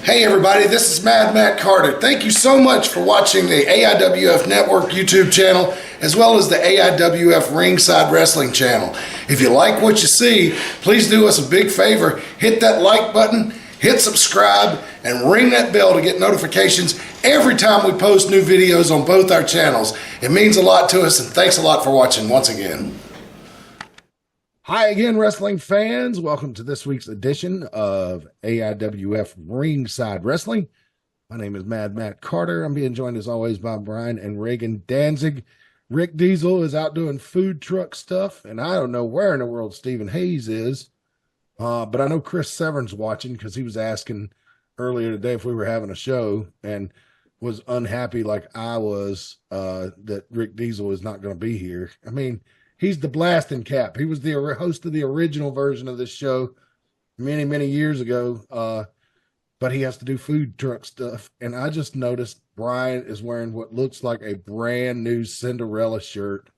Hey everybody, this is Mad Matt Carter. Thank you so much for watching the AIWF Network YouTube channel as well as the AIWF Ringside Wrestling channel. If you like what you see, please do us a big favor. Hit that like button, hit subscribe, and ring that bell to get notifications every time we post new videos on both our channels. It means a lot to us, and thanks a lot for watching once again. Hi again, wrestling fans. Welcome to this week's edition of AIWF Ringside Wrestling. My name is Mad Matt Carter. I'm being joined as always by Brian and Reagan Danzig. Rick Diesel is out doing food truck stuff, and I don't know where in the world Stephen Hayes is, but I know Chris Severn's watching because he was asking earlier today if we were having a show and was unhappy like I was that Rick Diesel is not going to be here. I mean, he's the blasting cap. He was the host of the original version of this show many, many years ago, but he has to do food truck stuff. And I just noticed Brian is wearing what looks like a brand new Cinderella shirt.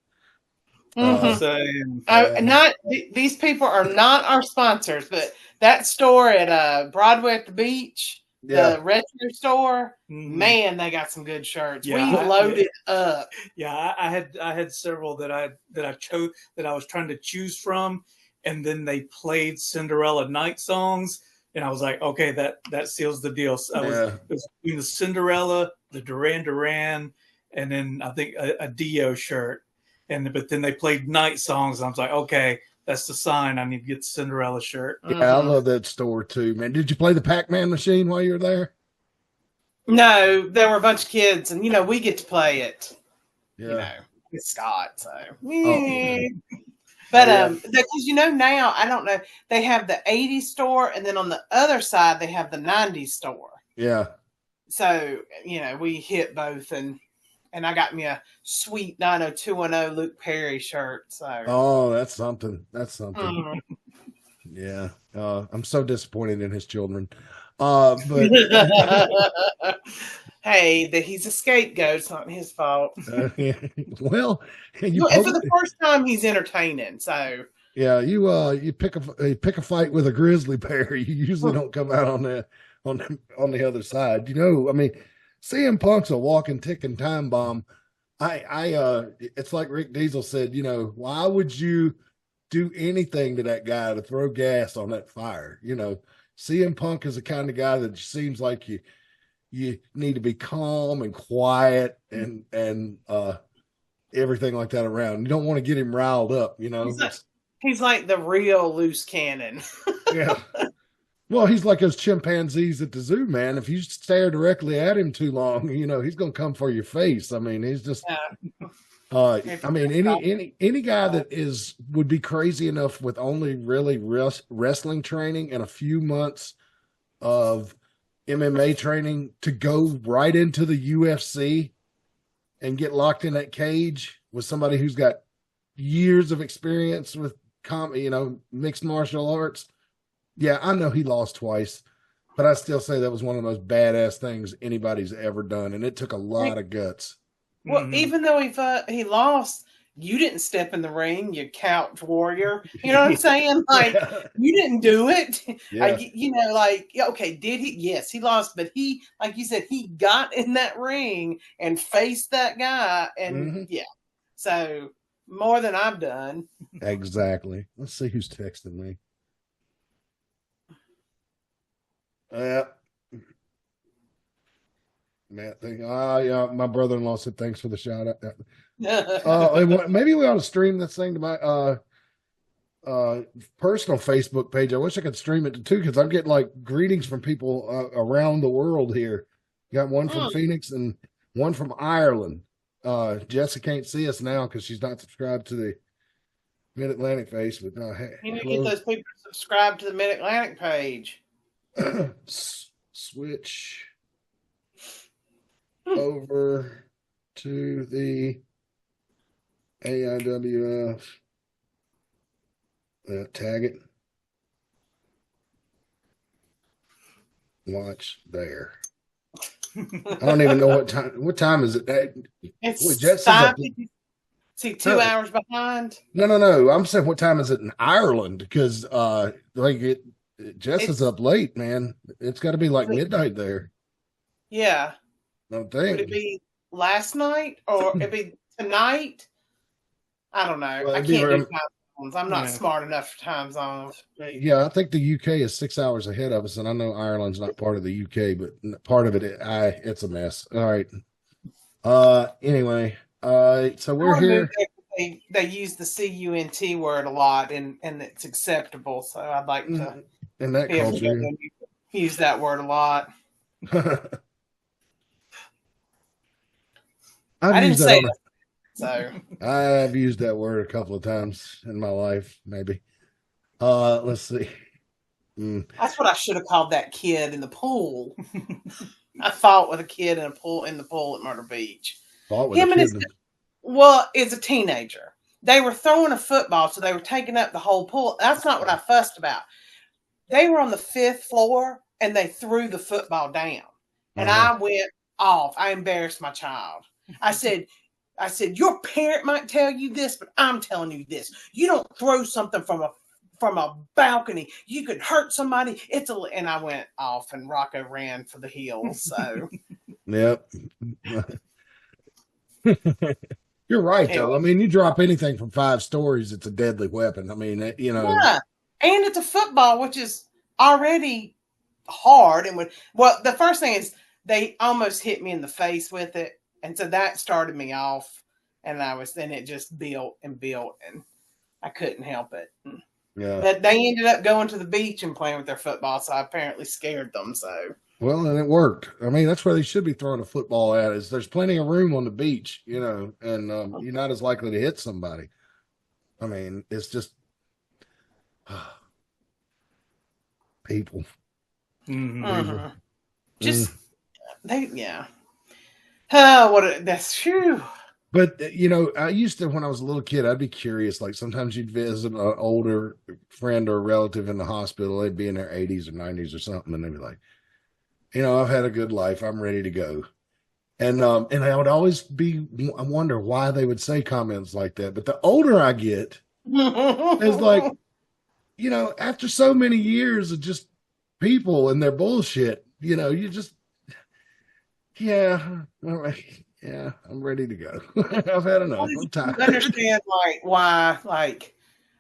These people are not our sponsors, but that store at Broadway at the beach, the retro store, man, they got some good shirts. We loaded up. Yeah, I had several that I chose that I was trying to choose from, and then they played Cinderella night songs, and I was like, okay, that seals the deal. So it was between the Cinderella, the Duran Duran, and then I think a Dio shirt, but then they played night songs, and I was like, okay, that's the sign. I need to get the Cinderella shirt. Yeah, I love that store too, man. Did you play the Pac-Man machine while you were there? No, there were a bunch of kids, and we get to play it. Yeah, with Scott. So, but because now I don't know. They have the '80s store, and then on the other side they have the '90s store. Yeah. So we hit both, and I got me a sweet 90210 Luke Perry shirt. So that's something. That's something. Mm-hmm. Yeah. I'm so disappointed in his children. But hey, he's a scapegoat. It's not his fault. Well, and for the first time, he's entertaining. So yeah, you pick a fight with a grizzly bear. You usually don't come out on the other side. I mean, CM Punk's a walking, ticking time bomb. It's like Rick Diesel said. Why would you do anything to that guy to throw gas on that fire? CM Punk is the kind of guy that seems like you need to be calm and quiet and everything like that around. You don't want to get him riled up. He's like the real loose cannon. Yeah. Well, he's like those chimpanzees at the zoo, man. If you stare directly at him too long, he's going to come for your face. I mean, he's just, any guy that would be crazy enough with only really wrestling training and a few months of MMA training to go right into the UFC and get locked in that cage with somebody who's got years of experience with, mixed martial arts. Yeah, I know he lost twice, but I still say that was one of the most badass things anybody's ever done, and it took a lot of guts. Well, even though he lost, you didn't step in the ring, you couch warrior. You know what I'm saying? Like, you didn't do it. Yeah. Okay, did he? Yes, he lost, but he, like you said, he got in that ring and faced that guy, and so more than I've done. Exactly. Let's see who's texting me. Matt thing. My brother-in-law said thanks for the shout out. Maybe we ought to stream this thing to my personal Facebook page. I wish I could stream it too, because I'm getting like greetings from people around the world here. Got one from Phoenix and one from Ireland. Jessica can't see us now because she's not subscribed to the Mid-Atlantic face. But you need to get those people subscribed to the Mid-Atlantic page. Switch over to the AIWF. Tag it. Watch there. I don't even know what time. What time is it? It's 5. See, 2 hours behind. No. I'm saying what time is it in Ireland? Because Jess is up late, man. It's got to be like midnight there. Yeah. I don't think. Would it be last night or it'd be tonight? I don't know. Well, I can't do time zones. I'm not smart enough for time zones. Yeah, I think the UK is 6 hours ahead of us, and I know Ireland's not part of the UK, but part of it, it's a mess. All right. Anyway, so we're here. They use the CUNT word a lot, and it's acceptable. So I'd like to in that culture use that word a lot. I didn't say that. So I've used that word a couple of times in my life, maybe. Let's see. That's what I should have called that kid in the pool. I fought with a kid in the pool at Myrtle Beach. Fought with a kid. Well, as a teenager. They were throwing a football, so they were taking up the whole pool. That's not what I fussed about. They were on the 5th floor, and they threw the football down. And I went off. I embarrassed my child. I said, your parent might tell you this, but I'm telling you this. You don't throw something from a balcony. You could hurt somebody. And I went off, and Rocco ran for the hills. So, yep. You're right, though. I mean, you drop anything from 5 stories, it's a deadly weapon. I mean, Yeah, and it's a football, which is already hard. And the first thing is they almost hit me in the face with it, and so that started me off. And then it just built, and I couldn't help it. Yeah. But they ended up going to the beach and playing with their football, so I apparently scared them. So. Well, and it worked. I mean, that's where they should be throwing a football at. Is there's plenty of room on the beach, and you're not as likely to hit somebody. I mean, it's just people. Mm-hmm. Just that's true. But I used to, when I was a little kid, I'd be curious. Like sometimes you'd visit an older friend or relative in the hospital. They'd be in their 80s or 90s or something, and they'd be like, I've had a good life. I'm ready to go. And I would always I wonder why they would say comments like that. But the older I get, it's like, after so many years of just people and their bullshit, you just, I'm ready to go. I've had enough. I'm tired. I understand why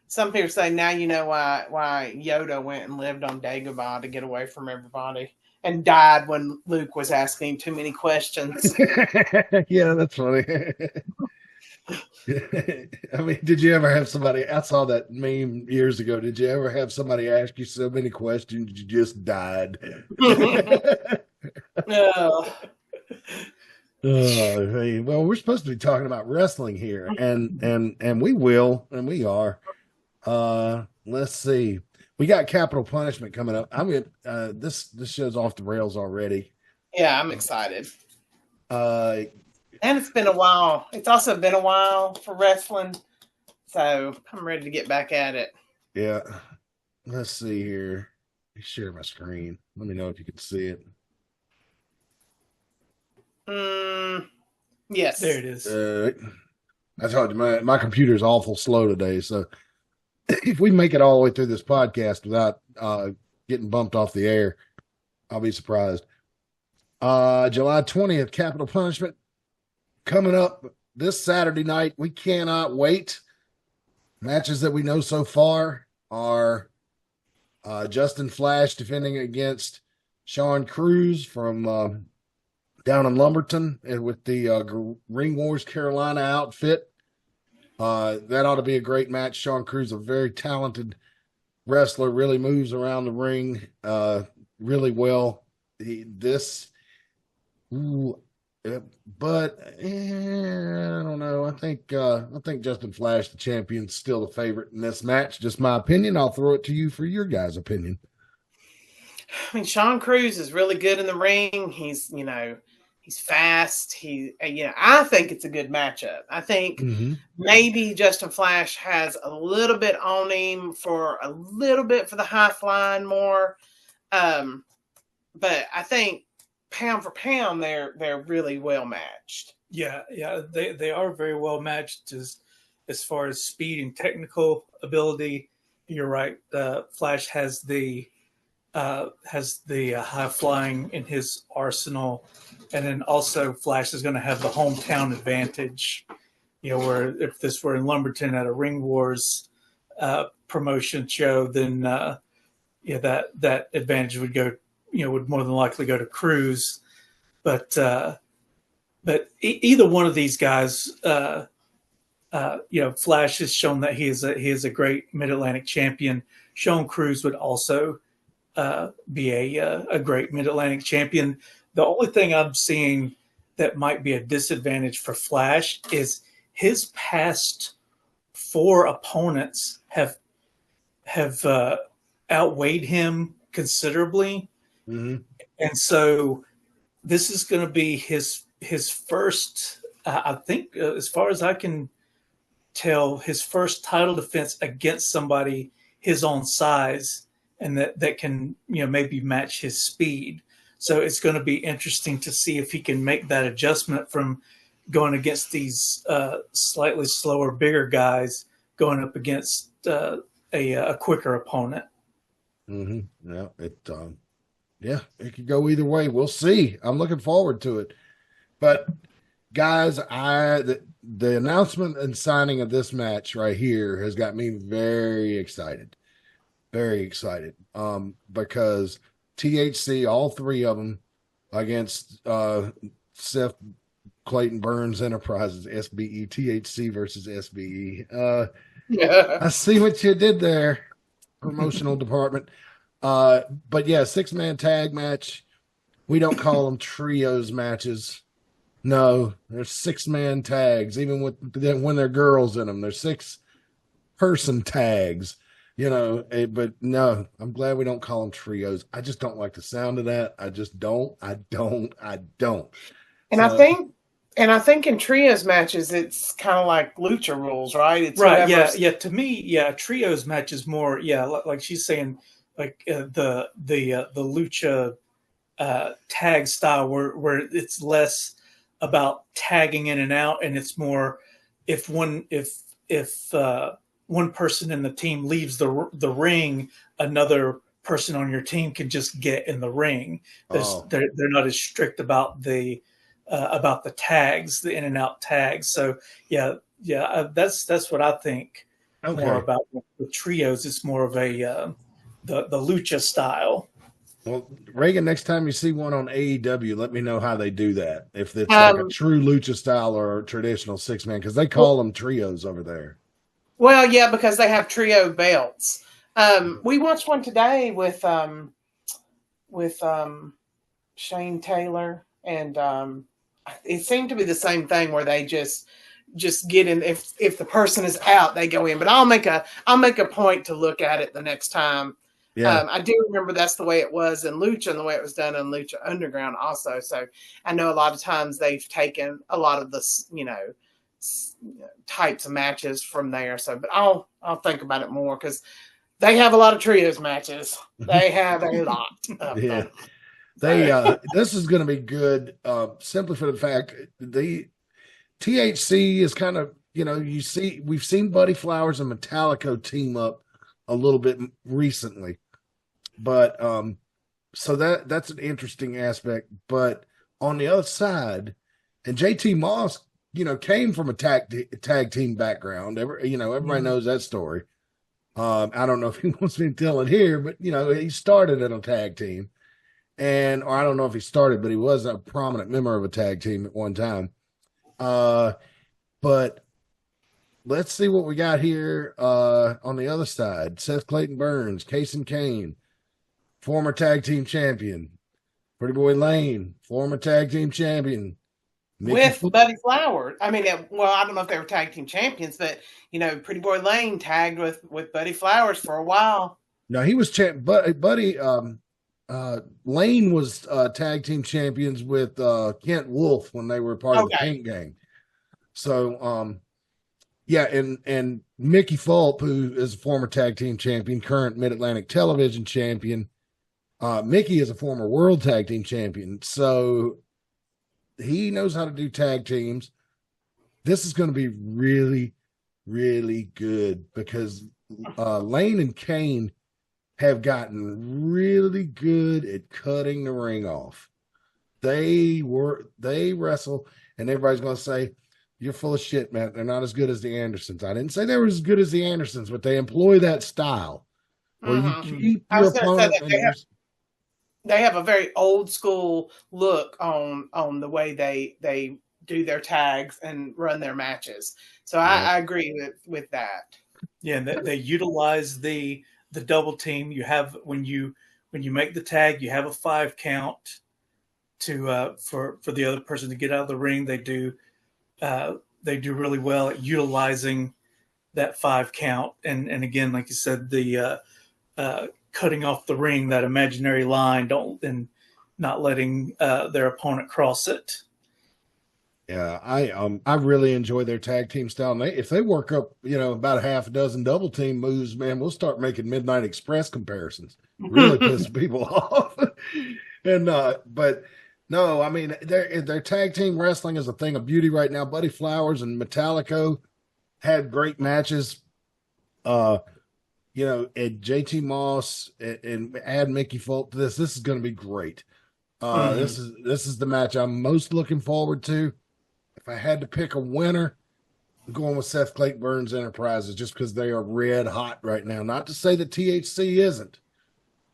some people say now you know why Yoda went and lived on Dagobah to get away from everybody. And died when Luke was asking too many questions. Yeah, that's funny. I mean, did you ever have somebody? I saw that meme years ago. Did you ever have somebody ask you so many questions you just died? No. Well, we're supposed to be talking about wrestling here, and we will, and we are. Let's see. We got Capital Punishment coming up. This show's off the rails already. Yeah, I'm excited. And it's been a while. It's also been a while for wrestling, so I'm ready to get back at it. Yeah. Let's see here. Share my screen. Let me know if you can see it. Yes. There it is. I told you my computer's awful slow today, so if we make it all the way through this podcast without getting bumped off the air, I'll be surprised. July 20th, Capital Punishment coming up this Saturday night. We cannot wait. Matches that we know so far are Justin Flash defending against Sean Cruz from down in Lumberton with the Ring Wars Carolina outfit. That ought to be a great match. Sean Cruz, a very talented wrestler, really moves around the ring really well. But I don't know. I think Justin Flash, the champion, is still the favorite in this match. Just my opinion. I'll throw it to you for your guys' opinion. I mean, Sean Cruz is really good in the ring. He's fast. I think it's a good matchup. I think maybe Justin Flash has a little bit on him for the high flying more. But I think pound for pound, they're really well matched. Yeah, they are very well matched as far as speed and technical ability. You're right. Flash has the has the high flying in his arsenal, and then also Flash is going to have the hometown advantage. Where if this were in Lumberton at a Ring Wars promotion show, then that advantage would go, would more than likely go to Cruz. But either one of these guys, Flash has shown that he is a great Mid-Atlantic champion. Sean Cruz would also be a great Mid-Atlantic champion. The only thing I'm seeing that might be a disadvantage for Flash is his past 4 opponents have outweighed him considerably, and so this is going to be his first. I think, as far as I can tell, his first title defense against somebody his own size and that can maybe match his speed. So it's going to be interesting to see if he can make that adjustment from going against these slightly slower, bigger guys, going up against a quicker opponent. Yeah, it could go either way. We'll see. I'm looking forward to it. But guys, the announcement and signing of this match right here has got me very excited. Very excited. Because THC, all 3 of them against Seth Clayton Burns Enterprises, SBE, THC versus SBE. I see what you did there, promotional department. But yeah, 6-man tag match. We don't call them trios matches. No, there's 6-man tags, even when they're girls in them. There's 6-person tags, but no, I'm glad we don't call them trios. I just don't like the sound of that. I just don't. I don't. And I think in trios matches, it's kind of like lucha rules, right? It's right. Yeah. To me, trios match is more, like she's saying, like the lucha tag style where it's less about tagging in and out, and it's more if one person in the team leaves the ring, another person on your team can just get in the ring. They're not as strict about the tags, the in and out tags. So that's what I think. Okay. More about the trios. It's more of a the lucha style. Well, Reagan, next time you see one on AEW, let me know how they do that. If it's like a true lucha style or a traditional 6-man, because they call them trios over there. Well, yeah, because they have trio belts. We watched one today with Shane Taylor, and it seemed to be the same thing where they just get in. If the person is out, they go in. But I'll make a point to look at it the next time. Yeah. I do remember that's the way it was in Lucha and the way it was done in Lucha Underground also. So I know a lot of times they've taken a lot of the, types of matches from there. So, but I'll think about it more because they have a lot of trios matches. They have a lot of them. This is going to be good simply for the fact the THC is kind of, we've seen Buddy Flowers and Metallico team up a little bit recently. But so that's an interesting aspect. But on the other side, and JT Moss, came from a tag team background. Everybody knows that story. I don't know if he wants me to tell it here, but he started in a tag team, or I don't know if he started, but he was a prominent member of a tag team at one time. But let's see what we got here on the other side. Seth Clayton Burns, Casey Kane, former tag team champion. Pretty Boy Lane, former tag team champion. With Buddy Flowers. I mean, well, I don't know if they were tag team champions, but, Pretty Boy Lane tagged with Buddy Flowers for a while. No, he was Buddy Lane was tag team champions with Kent Wolf when they were part of the Paint Gang. So, and Mickey Fulp, who is a former tag team champion, current Mid-Atlantic Television champion. Mickey is a former World Tag Team champion. So he knows how to do tag teams. This is going to be really, really good because Lane and Kane have gotten really good at cutting the ring off. They wrestle, and everybody's going to say, you're full of shit, man. They're not as good as the Andersons. I didn't say they were as good as the Andersons, but they employ that style where you keep I your was going to say opponent that they have a very old school look on the way they do their tags and run their matches. So I agree with that. Yeah, and they utilize the double team. You have when you make the tag, you have a 5 count to for the other person to get out of the ring. They do really well at utilizing that 5 count. And again, like you said, the cutting off the ring, that imaginary line, and not letting their opponent cross it. Yeah, I really enjoy their tag team style. And if they work up, about a half a dozen double team moves, man, we'll start making Midnight Express comparisons. Really piss people off. And but no, I mean their tag team wrestling is a thing of beauty right now. Buddy Flowers and Metallico had great matches. And JT Moss and add Mickey Folk to this is going to be great. This is the match I'm most looking forward to. If I had to pick a winner, I'm going with Seth Clayton Burns Enterprises just because they are red hot right now. Not to say that THC isn't,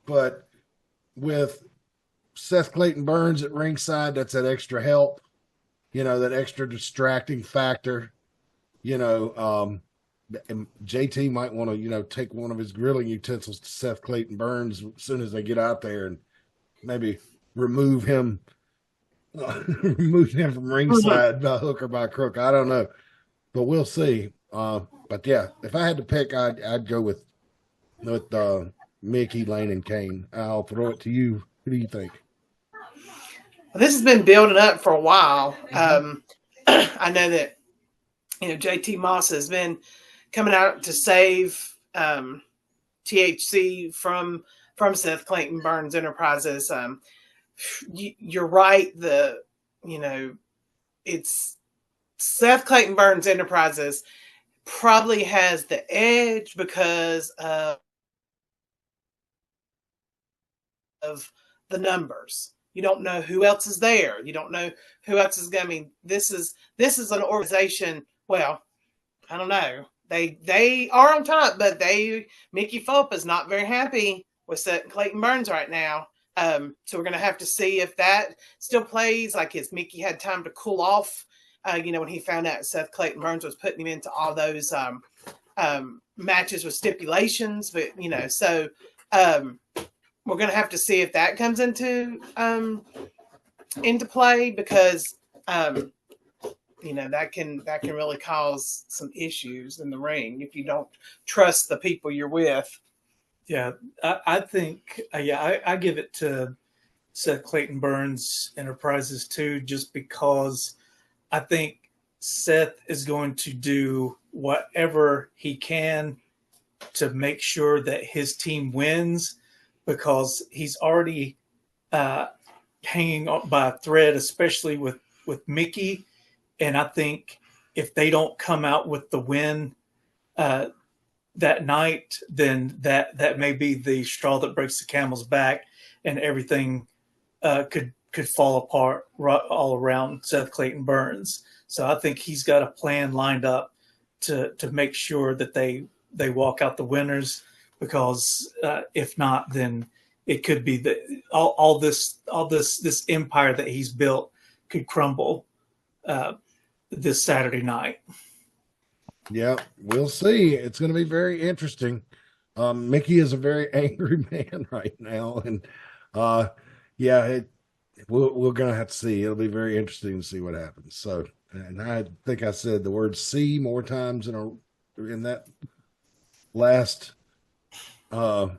but with Seth Clayton Burns at ringside, that's that extra help, that extra distracting factor. JT might want to, take one of his grilling utensils to Seth Clayton Burns as soon as they get out there and maybe remove him from ringside by hook or by crook. I don't know, but we'll see. But yeah, if I had to pick, I'd go with Mickey, Lane, and Kane. I'll throw it to you. Who do you think? Well, this has been building up for a while. I know that JT Moss has been coming out to save THC from Seth Clayton Burns Enterprises. You're right. It's Seth Clayton Burns Enterprises probably has the edge because of the numbers. You don't know who else is there. You don't know who else is going. I mean, this is an organization. Well, I don't know. They are on top, but Mickey Fulp is not very happy with Seth Clayton Burns right now. So we're going to have to see if that still plays. Like, has Mickey had time to cool off? When he found out Seth Clayton Burns was putting him into all those matches with stipulations, but so we're going to have to see if that comes into play because that can really cause some issues in the ring if you don't trust the people you're with. Yeah, I think, I give it to Seth Clayton Burns Enterprises too, just because I think Seth is going to do whatever he can to make sure that his team wins, because he's already hanging up by a thread, especially with Mickey. And I think if they don't come out with the win that night, then that may be the straw that breaks the camel's back, and everything could fall apart all around Seth Clayton Burns. So I think he's got a plan lined up to make sure that they walk out the winners, because if not, then it could be that all this empire that he's built could crumble this Saturday night. Yeah, we'll see. It's going to be very interesting. Mickey is a very angry man right now, and we're going to have to see. It'll be very interesting to see what happens. So, and I think I said the word "see" more times in that last. I'm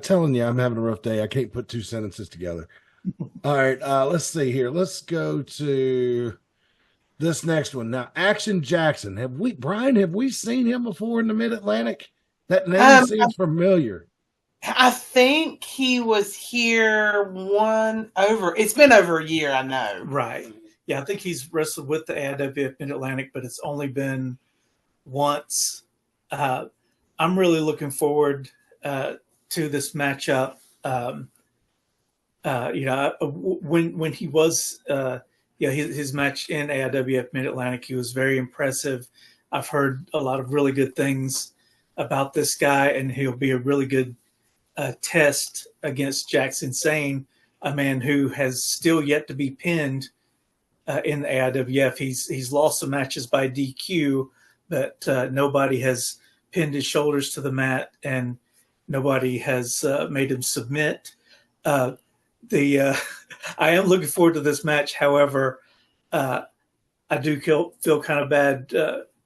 telling you, I'm having a rough day. I can't put 2 sentences together. All right, let's see here. Let's go to this next one. Now, Action Jackson. Have we seen him before in the Mid-Atlantic? That name seems familiar. I think he was here it's been over a year, I know. Right. Yeah, I think he's wrestled with the AIWF Mid-Atlantic, but it's only been once. I'm really looking forward to this matchup. When he was, his match in AIWF Mid Atlantic, he was very impressive. I've heard a lot of really good things about this guy, and he'll be a really good test against Jackson Sane, a man who has still yet to be pinned in the AIWF. He's lost some matches by DQ, but nobody has pinned his shoulders to the mat, and nobody has made him submit. I am looking forward to this match. However, I do feel kind of bad.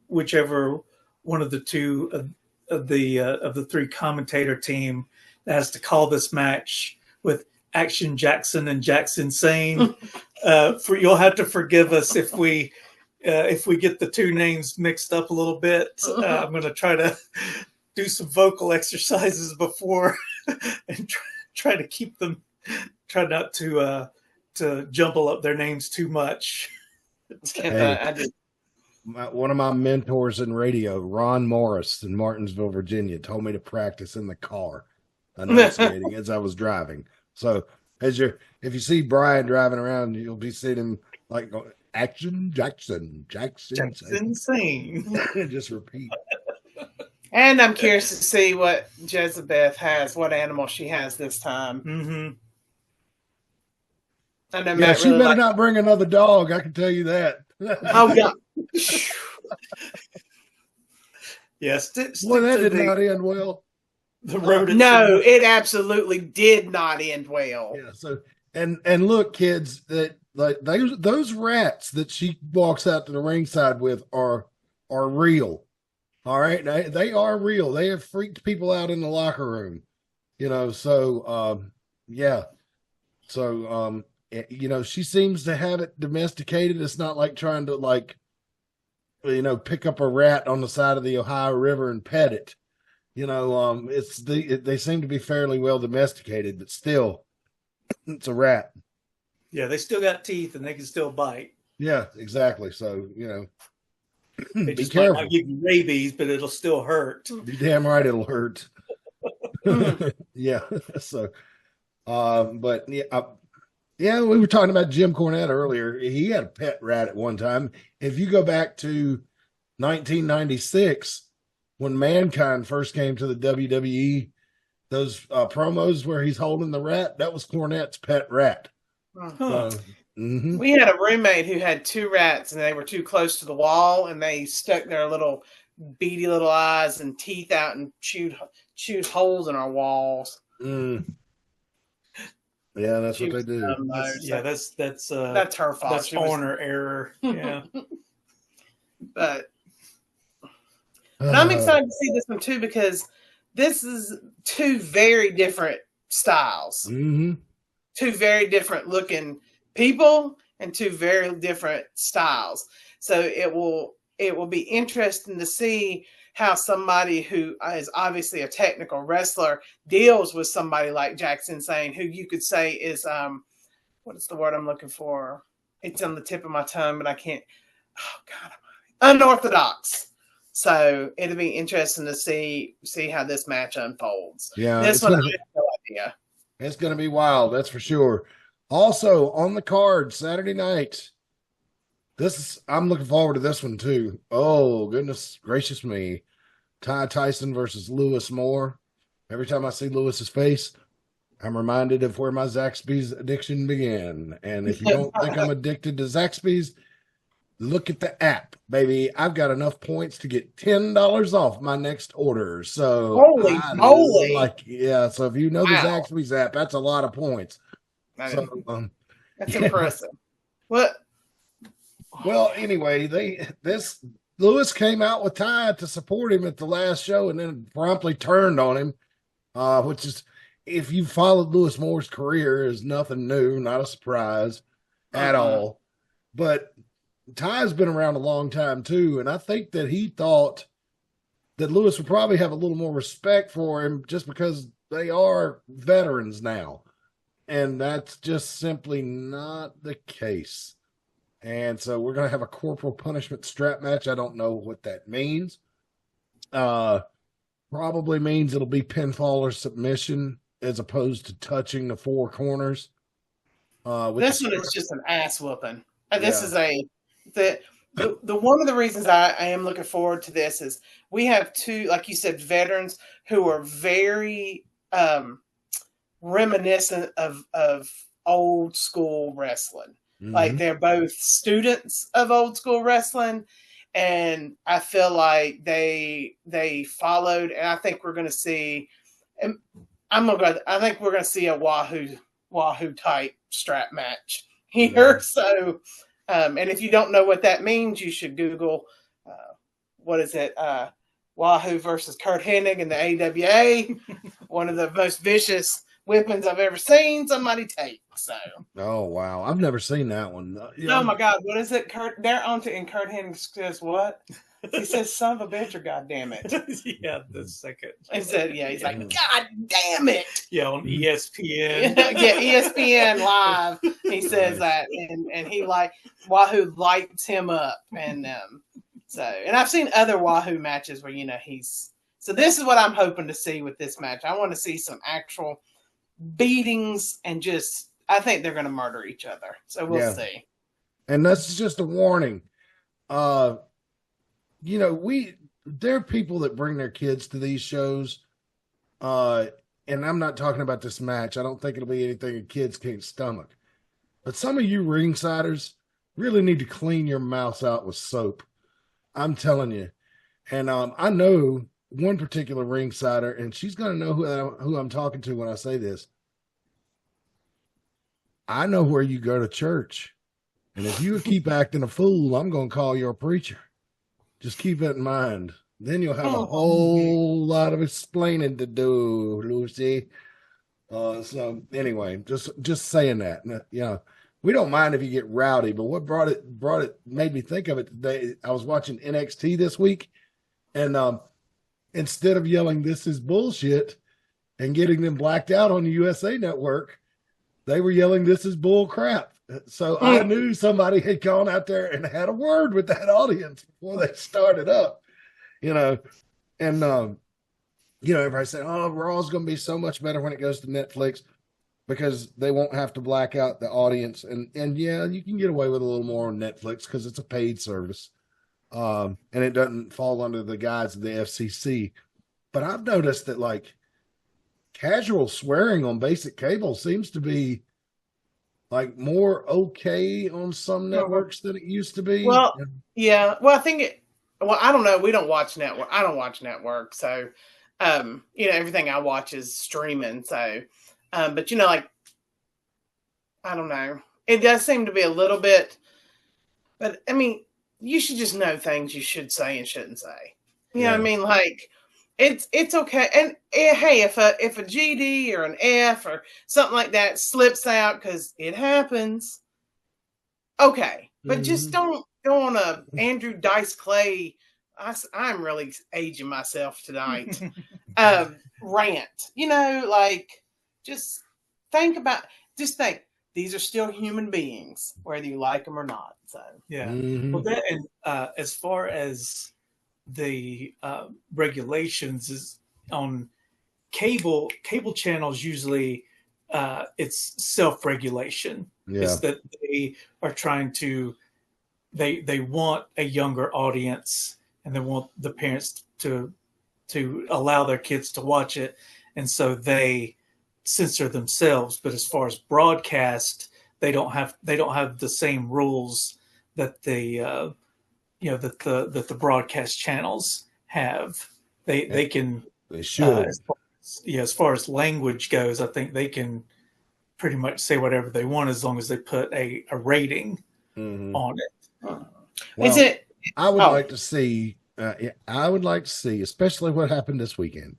Whichever one of the two of the three commentator team that has to call this match with Action Jackson and Jackson Sane. You'll have to forgive us if we get the two names mixed up a little bit. I'm going to try to do some vocal exercises before and try to keep them. Try not to jumble up their names too much. Hey, one of my mentors in radio, Ron Morris in Martinsville, Virginia, told me to practice in the car enunciating as I was driving. So if you see Brian driving around, you'll be seeing him like going, Action Jackson Sane. Just repeat. And I'm curious to see what Jezebeth has, what animal she has this time. Mm-hmm. I know Yeah, she better not bring another dog. I can tell you that. Oh yeah. Yes. Well, that did not end well. The rodent. No, it absolutely did not end well. Yeah. So and look, kids, that like those rats that she walks out to the ringside with are real. All right, they are real. They have freaked people out in the locker room. So yeah. So she seems to have it domesticated. It's not like trying to pick up a rat on the side of the Ohio River and pet it. They seem to be fairly well domesticated, but still, it's a rat. Yeah, they still got teeth and they can still bite. Yeah, exactly. So They be just careful. might not give you rabies, but it'll still hurt. Be damn right it'll hurt. Yeah. So, but yeah, we were talking about Jim Cornette earlier. He had a pet rat at one time. If you go back to 1996, when Mankind first came to the WWE, those promos where he's holding the rat, that was Cornette's pet rat. Huh. So, mm-hmm. We had a roommate who had two rats, and they were too close to the wall, and they stuck their little beady little eyes and teeth out and chewed holes in our walls. Mm. Yeah, that's what they do. That's her fault. That's owner error. Yeah. But I'm excited to see this one too, because this is two very different styles. Mm-hmm. Two very different looking people and two very different styles. So it will be interesting to see how somebody who is obviously a technical wrestler deals with somebody like Jackson Sane, who you could say is what is the word I'm looking for? It's on the tip of my tongue, but I can't. Oh God, unorthodox. So it'll be interesting to see how this match unfolds. Yeah, this one I have no idea. It's going to be wild, that's for sure. Also on the card Saturday night. I'm looking forward to this one too. Oh, goodness gracious me. Ty Tyson versus Lewis Moore. Every time I see Lewis's face, I'm reminded of where my Zaxby's addiction began. And if you don't think I'm addicted to Zaxby's, look at the app, baby. I've got enough points to get $10 off my next order. So holy moly. So if you know the Zaxby's app, that's a lot of points. That's impressive. What? Well, anyway, Lewis came out with Ty to support him at the last show and then promptly turned on him, which is, if you followed Lewis Moore's career, is nothing new, not a surprise at all. But Ty's been around a long time too, and I think that he thought that Lewis would probably have a little more respect for him just because they are veterans now. And that's just simply not the case. And so we're going to have a corporal punishment strap match. I don't know what that means. We're probably means it'll be pinfall or submission as opposed to touching the four corners. This one is just an ass whooping. This Yeah. is the one of the reasons I am looking forward to this is we have two, like you said, veterans who are very reminiscent of old school wrestling. Like they're both students of old school wrestling, and I feel like they followed, and I think we're going to see. And I think we're going to see a Wahoo type strap match here. Yeah. So, and if you don't know what that means, you should Google what is it? Wahoo versus Kurt Hennig in the AWA. One of the most vicious whippings I've ever seen somebody take. So. Oh wow, I've never seen that one. Oh my God, what is it? They're on to, and Kurt Hennig says what? He says, "Son of a bitch," or "God damn it." Yeah, the second. He said, "Yeah." He's like, "God damn it." Yeah, on ESPN. Yeah, ESPN Live. He says that, and he Wahoo lights him up, and and I've seen other Wahoo matches where so this is what I'm hoping to see with this match. I want to see some actual beatings and I think they're going to murder each other. So we'll see. And that's just a warning. There are people that bring their kids to these shows. And I'm not talking about this match. I don't think it'll be anything that kids can't stomach. But some of you ringsiders really need to clean your mouths out with soap. I'm telling you. And I know one particular ringsider, and she's going to know who I'm talking to when I say this. I know where you go to church. And if you keep acting a fool, I'm going to call your preacher. Just keep that in mind. Then you'll have a whole lot of explaining to do, Lucy. So anyway, just saying that. We don't mind if you get rowdy, but what made me think of it today. I was watching NXT this week, and instead of yelling, "This is bullshit," and getting them blacked out on the USA Network, they were yelling, "This is bull crap." So I knew somebody had gone out there and had a word with that audience before they started up, and everybody said, "Oh, Raw's going to be so much better when it goes to Netflix because they won't have to black out the audience." And yeah, you can get away with a little more on Netflix because it's a paid service. And it doesn't fall under the guise of the FCC. But I've noticed that casual swearing on basic cable seems to be more okay on some networks than it used to be. Well, yeah. Well, I think I don't know. We don't watch network. I don't watch network. So, everything I watch is streaming. So, but I don't know. It does seem to be a little bit, but I mean, you should just know things you should say and shouldn't say. You know what I mean? It's okay. And hey, if a GD or an F or something like that slips out, because it happens, okay. But just don't go on a Andrew Dice Clay. I'm really aging myself tonight. Rant. Just think. These are still human beings, whether you like them or not. So yeah. Well, as far as the regulations is on cable channels, usually it's self-regulation. It's that they are trying to they want a younger audience, and they want the parents to allow their kids to watch it, and so they censor themselves. But as far as broadcast, they don't have the same rules that the the broadcast channels have. They should. As far as language goes, I think they can pretty much say whatever they want as long as they put a rating on it. Well, is it? I would like to see. I would like to see, especially what happened this weekend.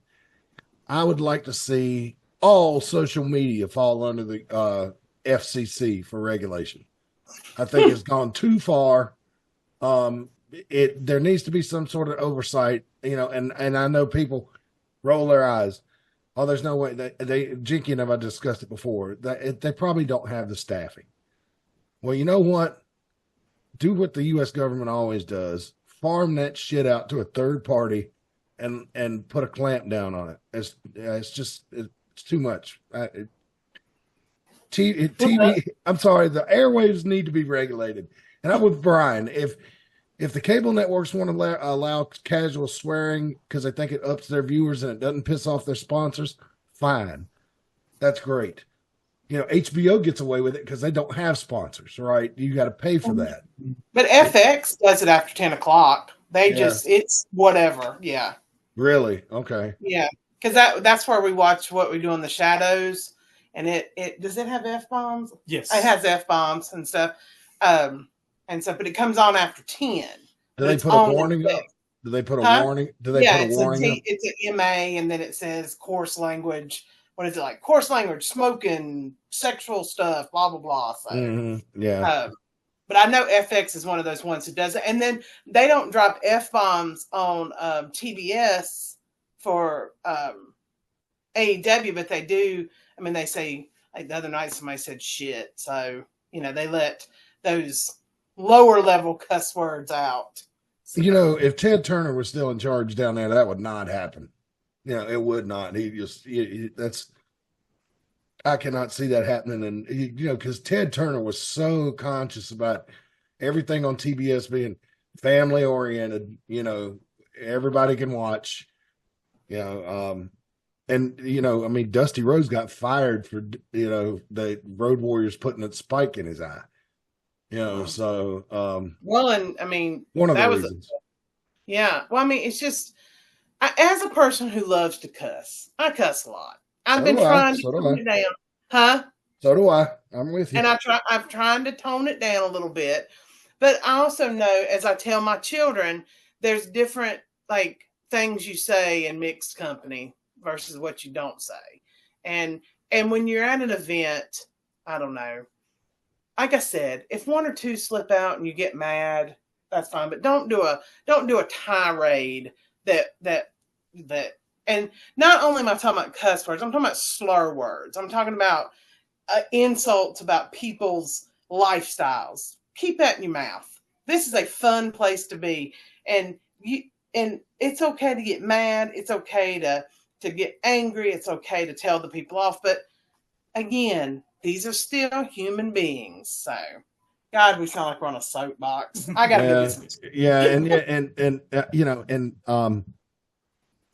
I would like to see all social media fall under the FCC for regulation. I think it's gone too far. There needs to be some sort of oversight, and I know people roll their eyes. Oh, there's no way. Jinky and I discussed it before. They probably don't have the staffing. Well, you know what? Do what the U.S. government always does. Farm that shit out to a third party and put a clamp down on it. It's just it's too much. TV. I'm sorry. The airwaves need to be regulated. And I'm with Brian. If the cable networks want to allow casual swearing because they think it ups their viewers and it doesn't piss off their sponsors, fine. That's great. You know, HBO gets away with it because they don't have sponsors, right? You got to pay for that. But FX does it after 10 o'clock. It's whatever. Yeah. Really? Okay. Yeah. Because that's where we watch What We Do in the Shadows. And it does it have F-bombs? Yes. It has F-bombs and stuff. And so, but it comes on after 10. Do they put a warning up? Do they put a warning? Do they put a warning up? It's an MA, and then it says coarse language. What is it like? Coarse language, smoking, sexual stuff, blah, blah, blah. So, yeah. But I know FX is one of those ones who does it. And then they don't drop F-bombs on TBS for AEW, but they do. I mean, they say, like the other night, somebody said shit. So, you know, they let those lower level cuss words out. So, you know, if Ted Turner was still in charge down there, that would not happen. You know, it would not. I cannot see that happening. And, you know, because Ted Turner was so conscious about everything on TBS being family oriented, you know, everybody can watch, you know, and, you know, I mean, Dusty Rhodes got fired for, you know, the Road Warriors putting a spike in his eye. You know, so well, and I mean, one of the reasons. Yeah. Well, I mean, it's just as a person who loves to cuss, I cuss a lot. I've been trying to tone it down. Huh? So do I. I'm with you. And I'm trying to tone it down a little bit. But I also know, as I tell my children, there's different like things you say in mixed company versus what you don't say. And when you're at an event, I don't know. Like I said, if one or two slip out and you get mad, that's fine. But don't do a tirade that and not only am I talking about cuss words, I'm talking about slur words. I'm talking about insults about people's lifestyles. Keep that in your mouth. This is a fun place to be, and it's okay to get mad. It's okay to get angry. It's okay to tell the people off. But again, these are still human beings. So, God, we sound like we're on a soapbox. I got to do this. Yeah, and you know, and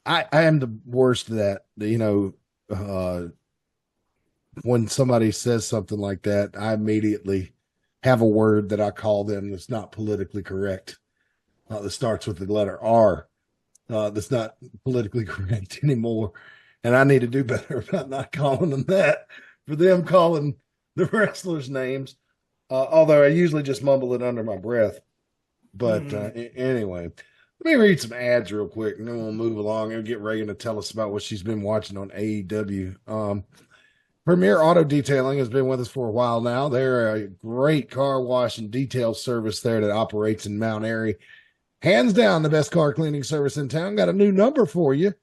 I am the worst of that. You know, when somebody says something like that, I immediately have a word that I call them that's not politically correct. That starts with the letter R. That's not politically correct anymore, and I need to do better about not calling them that. For them calling the wrestlers' names, although I usually just mumble it under my breath. But anyway, let me read some ads real quick, and then we'll move along and get Reagan to tell us about what she's been watching on AEW. Premier Auto Detailing has been with us for a while now. They're a great car wash and detail service there that operates in Mount Airy. Hands down, the best car cleaning service in town. Got a new number for you.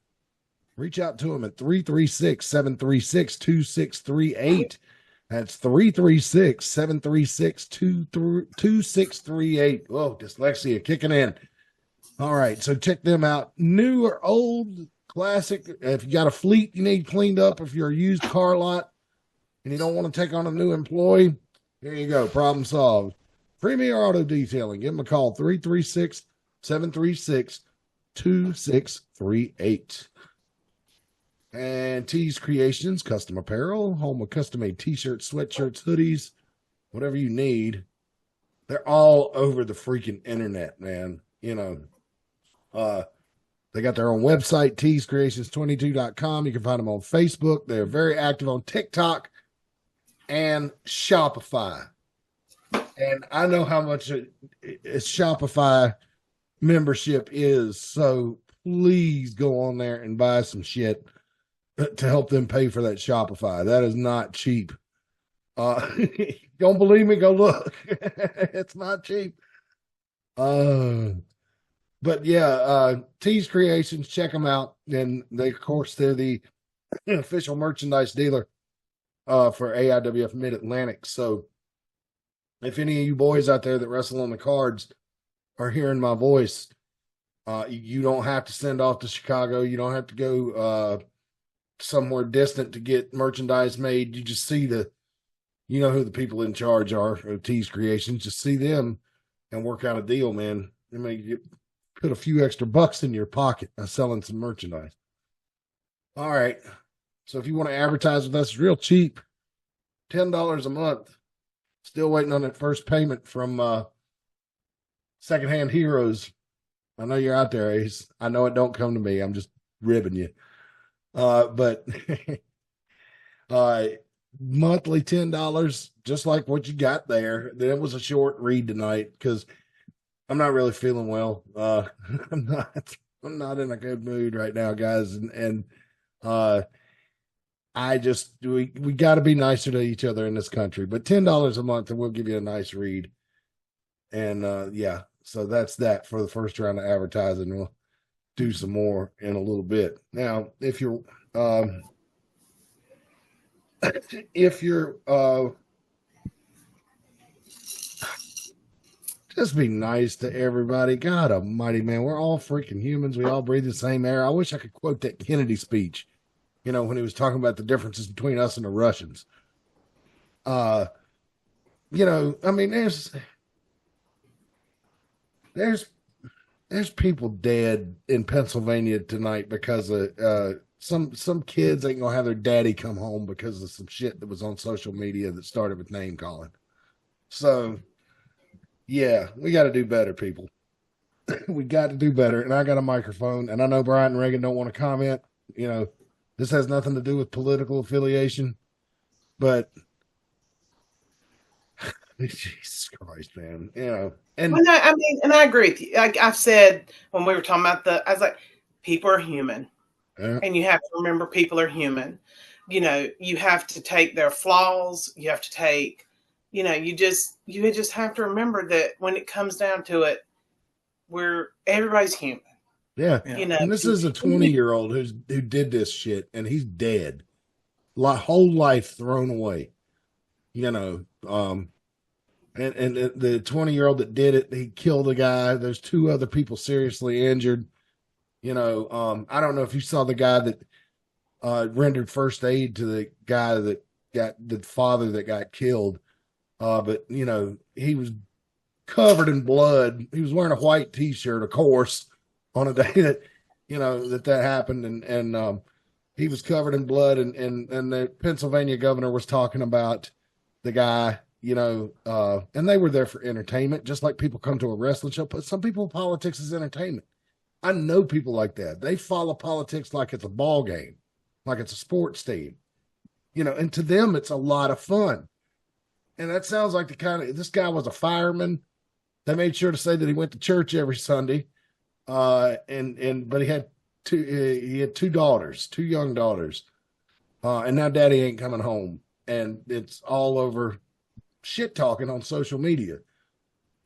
Reach out to them at 336-736-2638. That's 336-736-2638. Oh, dyslexia kicking in. All right, so check them out. New or old, classic. If you got a fleet you need cleaned up, if you're a used car lot and you don't want to take on a new employee, here you go. Problem solved. Premier Auto Detailing. Give them a call, 336-736-2638. And Tees Creations, custom apparel, home of custom-made t-shirts, sweatshirts, hoodies, whatever you need. They're all over the freaking internet, man. You know, they got their own website, teescreations22.com. You can find them on Facebook. They're very active on TikTok and Shopify. And I know how much a Shopify membership is, so please go on there and buy some shit to help them pay for that Shopify. That is not cheap. Don't believe me? Go look. It's not cheap. But yeah, Tees Creations, check them out. And they, of course, they're the official merchandise dealer for AIWF Mid-Atlantic. So if any of you boys out there that wrestle on the cards are hearing my voice, You don't have to send off to Chicago. You don't have to go somewhere distant to get merchandise made. You just see you know who the people in charge are of T's Creations. Just see them and work out a deal, man. I mean, you put a few extra bucks in your pocket by selling some merchandise. All right. So if you want to advertise with us, it's real cheap. $10 a month. Still waiting on that first payment from Secondhand Heroes. I know you're out there, Ace. I know it don't come to me. I'm just ribbing you. But monthly $10, just like what you got there. That was a short read tonight because I'm not really feeling well. I'm not in a good mood right now, guys. And we got to be nicer to each other in this country. But $10 a month, and we'll give you a nice read. And yeah. So that's that for the first round of advertising. We'll do some more in a little bit. Now, if you're just be nice to everybody. God almighty, man, we're all freaking humans. We all breathe the same air. I wish I could quote that Kennedy speech, you know, when he was talking about the differences between us and the Russians. You know, I mean, there's people dead in Pennsylvania tonight because of some kids ain't gonna have their daddy come home because of some shit that was on social media that started with name calling. So yeah, we got to do better, people. We got to do better. And I got a microphone, and I know Brian and Reagan don't want to comment. You know, this has nothing to do with political affiliation, but Jesus Christ, man, you know. And well, no, I mean, and I agree with you. I've said when we were talking about I was like, people are human, and you have to remember people are human. You know, you have to take their flaws. You have to take, you know, you just have to remember that when it comes down to it, everybody's human. Yeah, you know, and this is a 20-year-old who did this shit, and he's dead, whole life thrown away. You know, and the 20-year-old that did it, he killed a guy. There's 2 other people seriously injured. You know, I don't know if you saw the guy that rendered first aid to the guy that got the father that got killed. But you know, he was covered in blood. He was wearing a white T-shirt, of course, on a day that, you know, that happened, and he was covered in blood, and the Pennsylvania governor was talking about the guy, you know, and they were there for entertainment, just like people come to a wrestling show. But some people, politics is entertainment. I know people like that. They follow politics like it's a ball game, like it's a sports team, you know, and to them, it's a lot of fun. And that sounds like this guy was a fireman. They made sure to say that he went to church every Sunday. But he had 2 daughters, 2 young daughters. And now daddy ain't coming home. And it's all over shit talking on social media.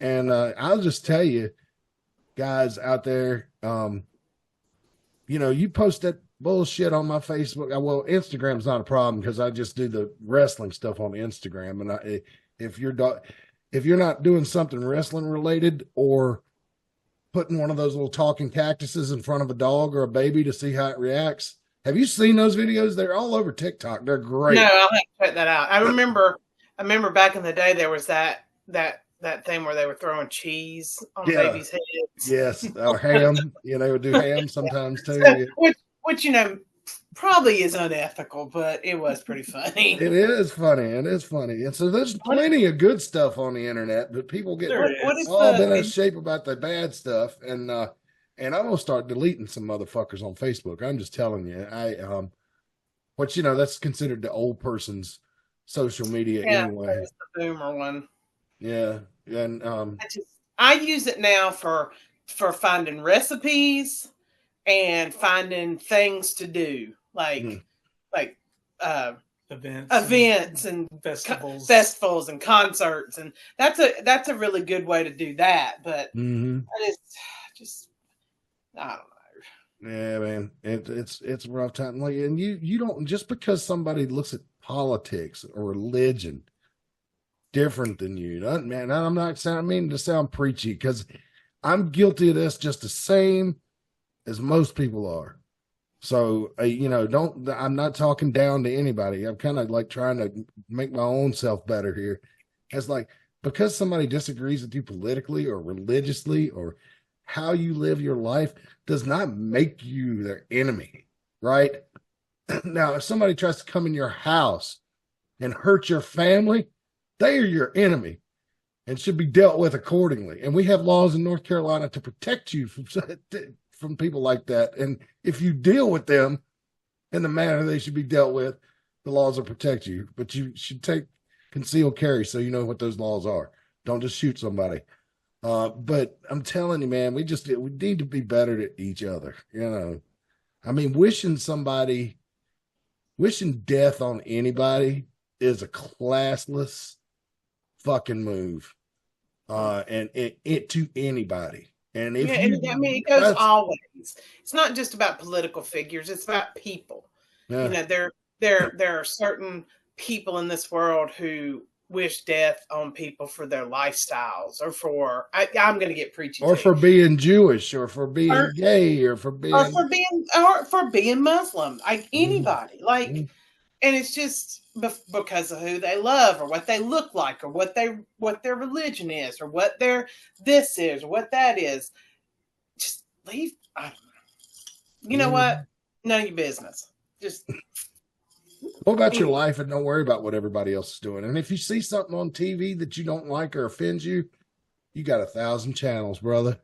And I'll just tell you, guys out there, you know, you post that bullshit on my Facebook. Well, Instagram's not a problem because I just do the wrestling stuff on Instagram. And if you're not doing something wrestling related or putting one of those little talking cactuses in front of a dog or a baby to see how it reacts. Have you seen those videos? They're all over TikTok. They're great. No, I'll have to check that out. I remember back in the day there was that thing where they were throwing cheese on babies' heads. Yes, or ham. You know, they would do ham sometimes too. Yeah. Which you know probably is unethical, but it was pretty funny. It is funny. It is funny. And so there's plenty of good stuff on the internet, but people get all bent out of shape about the bad stuff. And I'm gonna start deleting some motherfuckers on Facebook. I'm just telling you. But you know, that's considered the old person's social media anyway. It's the boomer one. Yeah. And I use it now for finding recipes and finding things to do, like events and festivals and concerts, and that's a really good way to do that. But I don't know. Yeah, man, it's a rough time. Like, and you don't, just because somebody looks at politics or religion different than you, man. I'm not meaning to sound preachy, because I'm guilty of this just the same as most people are. So, I'm not talking down to anybody. I'm kind of like trying to make my own self better here. It's like, because somebody disagrees with you politically or religiously or how you live your life does not make you their enemy, right? Now, if somebody tries to come in your house and hurt your family, they are your enemy and should be dealt with accordingly. And we have laws in North Carolina to protect you from people like that. And if you deal with them in the manner they should be dealt with, the laws will protect you. But you should take concealed carry so you know what those laws are. Don't just shoot somebody. But I'm telling you, man, we need to be better to each other. I mean, wishing death on anybody is a classless fucking move. And it to anybody. And if it goes always. It's not just about political figures, it's about people. Yeah. There are certain people in this world who wish death on people for their lifestyles, or for I'm going to get preachy, or for being Jewish, or for being gay, or for being Muslim, like anybody, and it's just because of who they love, or what they look like, or what their religion is, or what their this is, or what that is. Just leave. I don't know. You know what? None of your business. Just go about your life and don't worry about what everybody else is doing. And if you see something on TV that you don't like or offends you, you got 1,000 channels, brother.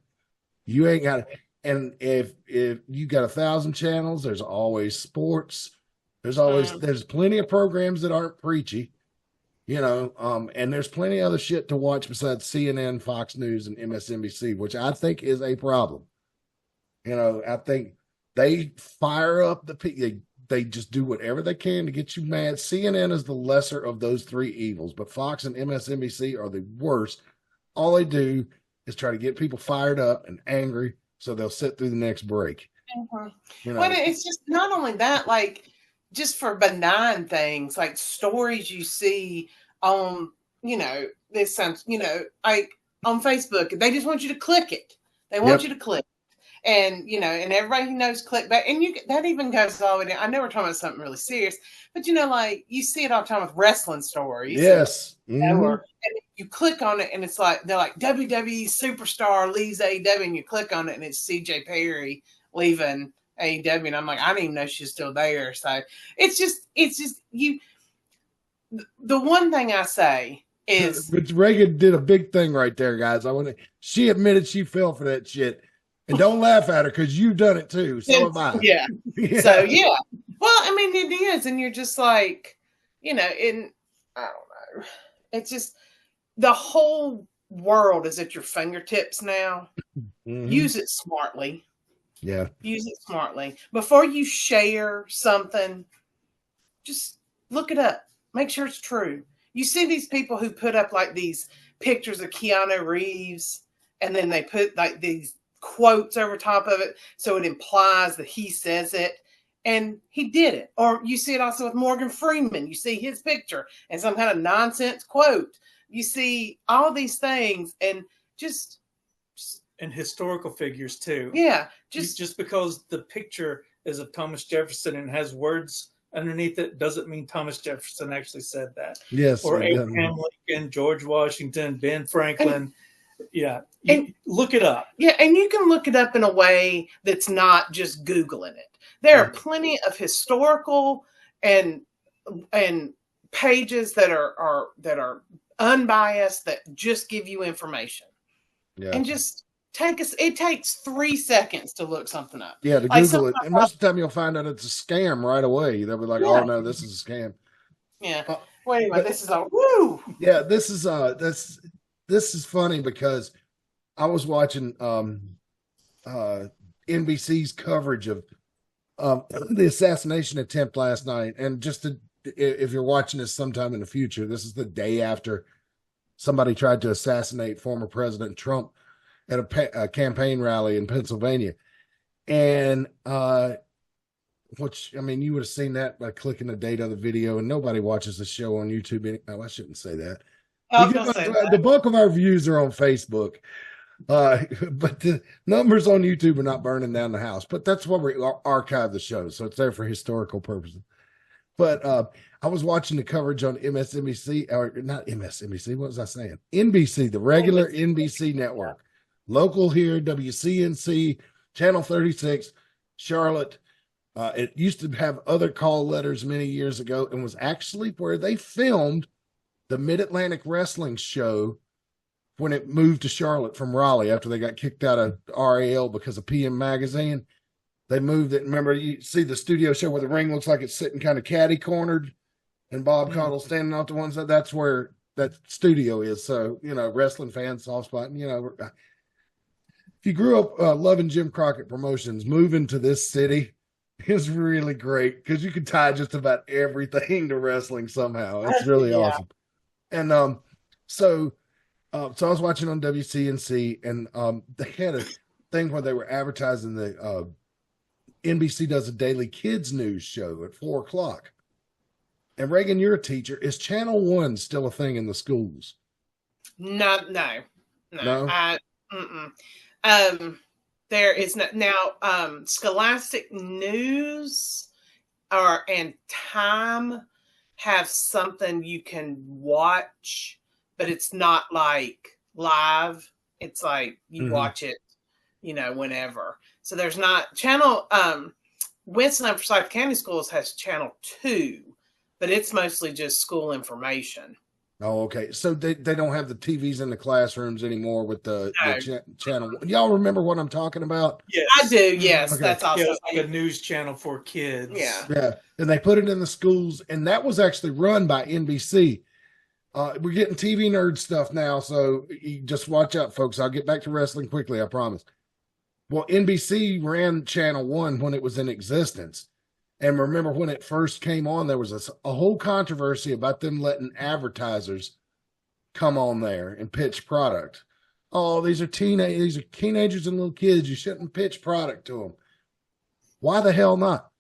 You ain't got it. And if you got 1,000 channels, there's always sports. There's plenty of programs that aren't preachy, and there's plenty of other shit to watch besides CNN, Fox News, and MSNBC, which I think is a problem. I think they fire up the people. They just do whatever they can to get you mad. CNN is the lesser of those three evils, but Fox and MSNBC are the worst. All they do is try to get people fired up and angry so they'll sit through the next break. Mm-hmm. Well, it's just not only that, just for benign things, like stories you see on, this sounds, like on Facebook, they just want you to click it. They want you to click. And, and everybody who knows clickbait, and that even goes all the way down. I know we're talking about something really serious, but you see it all the time with wrestling stories. Yes. And you click on it and it's like, they're like, WWE superstar leaves AEW, and you click on it and it's CJ Perry leaving AEW. And I'm like, I didn't even know she's still there. So it's just you. The one thing I say is, but Reagan did a big thing right there, guys. She admitted she fell for that shit. And don't laugh at her, because you've done it too. So have I. Yeah. So, yeah. Well, I mean, it is. And you're just like, I don't know. It's just, the whole world is at your fingertips now. Mm-hmm. Use it smartly. Yeah. Use it smartly. Before you share something, just look it up. Make sure it's true. You see these people who put up these pictures of Keanu Reeves, and then they put these quotes over top of it, so it implies that he says it, and he did it. Or you see it also with Morgan Freeman. You see his picture and some kind of nonsense quote. You see all these things, and just and historical figures too. Yeah, just because the picture is of Thomas Jefferson and has words underneath it doesn't mean Thomas Jefferson actually said that. Yes, or Abraham Lincoln, George Washington, Ben Franklin. Look it up. Yeah, and you can look it up in a way that's not just Googling it. There are plenty of historical and pages that are unbiased, that just give you information. Yeah. And just it takes 3 seconds to look something up. Yeah, to Google it. And most of the time you'll find out it's a scam right away. They'll be like, oh no, this is a scam. Yeah. Wait a minute, this is woo. Yeah, this is funny, because I was watching NBC's coverage of the assassination attempt last night. And if you're watching this sometime in the future, this is the day after somebody tried to assassinate former President Trump at a campaign rally in Pennsylvania. And which, I mean, you would have seen that by clicking the date of the video, and nobody watches the show on YouTube. I shouldn't say that. The bulk of our views are on Facebook. But the numbers on YouTube are not burning down the house. But that's why we archive the show, so it's there for historical purposes. But I was watching the coverage on MSNBC, or not MSNBC. What was I saying? NBC, the regular NBC network, local here, WCNC, Channel 36, Charlotte. It used to have other call letters many years ago, and was actually where they filmed the Mid-Atlantic Wrestling show when it moved to Charlotte from Raleigh after they got kicked out of RAL because of PM Magazine. They moved it. Remember, you see the studio show where the ring looks like it's sitting kind of catty-cornered and Bob Caudle standing off to one side. That's where that studio is. So, wrestling fans, soft spot. If you grew up loving Jim Crockett Promotions, moving to this city is really great because you can tie just about everything to wrestling somehow. It's really awesome. And so I was watching on WCNC, and they had a thing where they were advertising the NBC does a daily kids news show at 4:00. And Reagan, you're a teacher. Is Channel 1 still a thing in the schools? No. There is not now. Scholastic News and Time have something you can watch, but it's not like live. It's like you watch it, whenever. So there's not Channel. Winston and Forsyth County Schools has Channel 2, but it's mostly just school information. Oh, okay. So they don't have the TVs in the classrooms anymore with the channel. Y'all remember what I'm talking about? Yes. I do. Yes, okay. That's awesome. Yeah, it's like a news channel for kids. Yeah. And they put it in the schools, and that was actually run by NBC. We're getting TV nerd stuff now, so you just watch out, folks. I'll get back to wrestling quickly, I promise. Well, NBC ran Channel 1 when it was in existence. And remember when it first came on, there was a whole controversy about them letting advertisers come on there and pitch product. Oh, these are teenagers and little kids. You shouldn't pitch product to them. Why the hell not?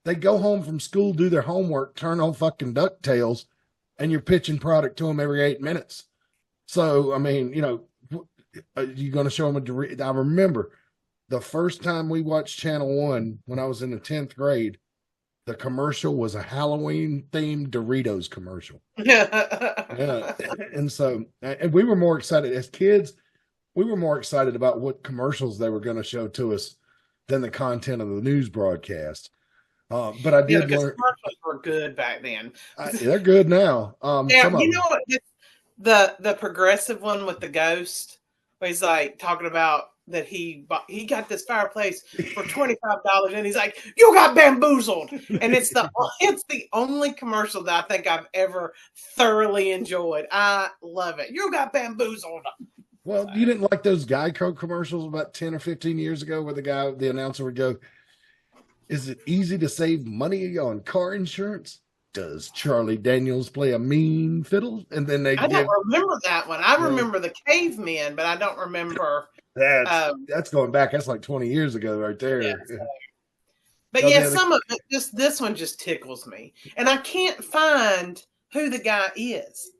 They go home from school, do their homework, turn on fucking DuckTales, and you're pitching product to them every 8 minutes. So, I mean, you're going to show them I remember the first time we watched Channel 1 when I was in the 10th grade, the commercial was a Halloween-themed Doritos commercial. Yeah. And we were more excited as kids. We were more excited about what commercials they were going to show to us than the content of the news broadcast. But I did learn. Commercials were good back then. They're good now. What? The progressive one with the ghost, where he's like talking about that he got this fireplace for $25, and he's like, "You got bamboozled," and it's the only commercial that I think I've ever thoroughly enjoyed. I love it. You got bamboozled. Well, you didn't like those Geico commercials about 10 or 15 years ago where the announcer would go, "Is it easy to save money on car insurance? Does Charlie Daniels play a mean fiddle?" And then I don't remember that one. I remember the cavemen, but I don't remember. That's going back. That's like 20 years ago right there. Yeah, but some of it, this one just tickles me. And I can't find who the guy is.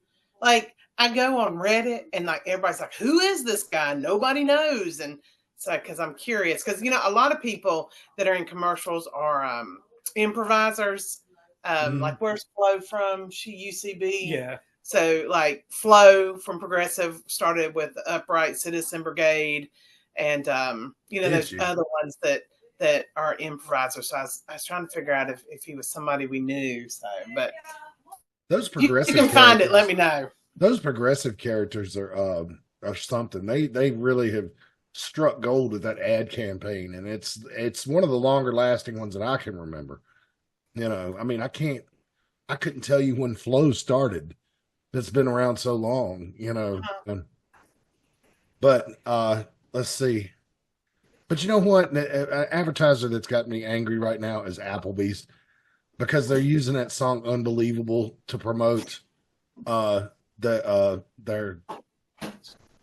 Like, I go on Reddit and like everybody's like, "Who is this guy?" Nobody knows. And it's like, because I'm curious. Because, a lot of people that are in commercials are improvisers. Like, where's Flo from? She UCB. Yeah. So, like, Flo from Progressive started with Upright Citizen Brigade, and there's other ones that are improvisers. So I was trying to figure out if he was somebody we knew. So, but those progressive, you can find it. Let me know. Those progressive characters are something. They really have struck gold with that ad campaign, and it's one of the longer lasting ones that I can remember. I mean, I couldn't tell you when Flo started. It's been around so long, But let's see. But you know what? An advertiser that's got me angry right now is Applebee's, because they're using that song "Unbelievable" to promote their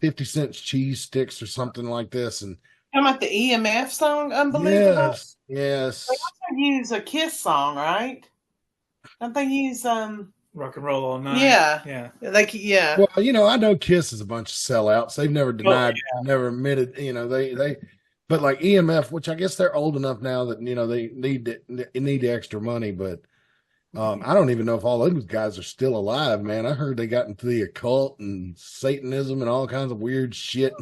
50 cents cheese sticks or something like this. And talking about the EMF song "Unbelievable." Yes. They also use a Kiss song, right? Don't they use Rock and roll all night. Yeah. Like, yeah. Well, I know Kiss is a bunch of sellouts. They've never denied, never admitted, but like EMF, which I guess they're old enough now that, they need the extra money, but I don't even know if all those guys are still alive, man. I heard they got into the occult and Satanism and all kinds of weird shit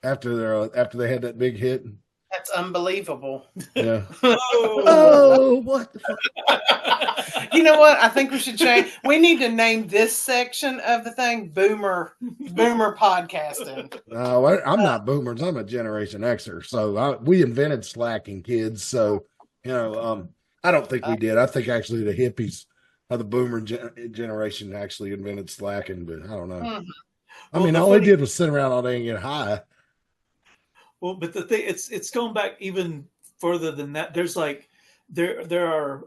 after they had that big hit. That's unbelievable. Yeah. Oh, what the fuck? You know what? I think we should change. We need to name this section of the thing Boomer podcasting. No, I'm not boomers. I'm a Generation Xer. So we invented slacking, kids. So, I don't think we did. I think actually the hippies of the boomer generation actually invented slacking, but I don't know. Mm-hmm. I mean, all they did was sit around all day and get high. Well, but the thing, it's going back even further than that. There's like there's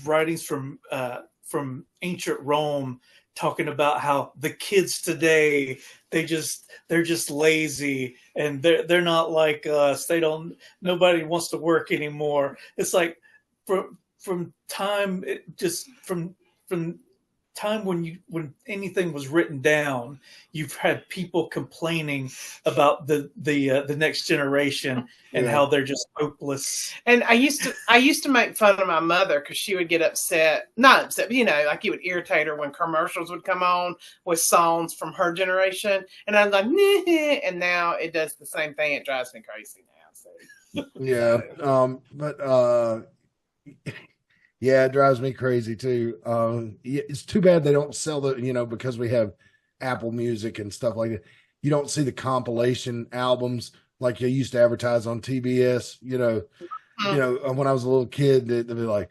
writings from ancient Rome talking about how the kids today they're just lazy and they're not like us. Nobody wants to work anymore. It's like from time time when anything was written down, you've had people complaining about the next generation and how they're just hopeless. And I used to make fun of my mother because she would get not upset, but like it would irritate her when commercials would come on with songs from her generation, and I was like, nah. And now it does the same thing. It drives me crazy now. So. Yeah, yeah, it drives me crazy too. It's too bad they don't sell because we have Apple Music and stuff like that. You don't see the compilation albums like you used to advertise on TBS. When I was a little kid, they'd be like,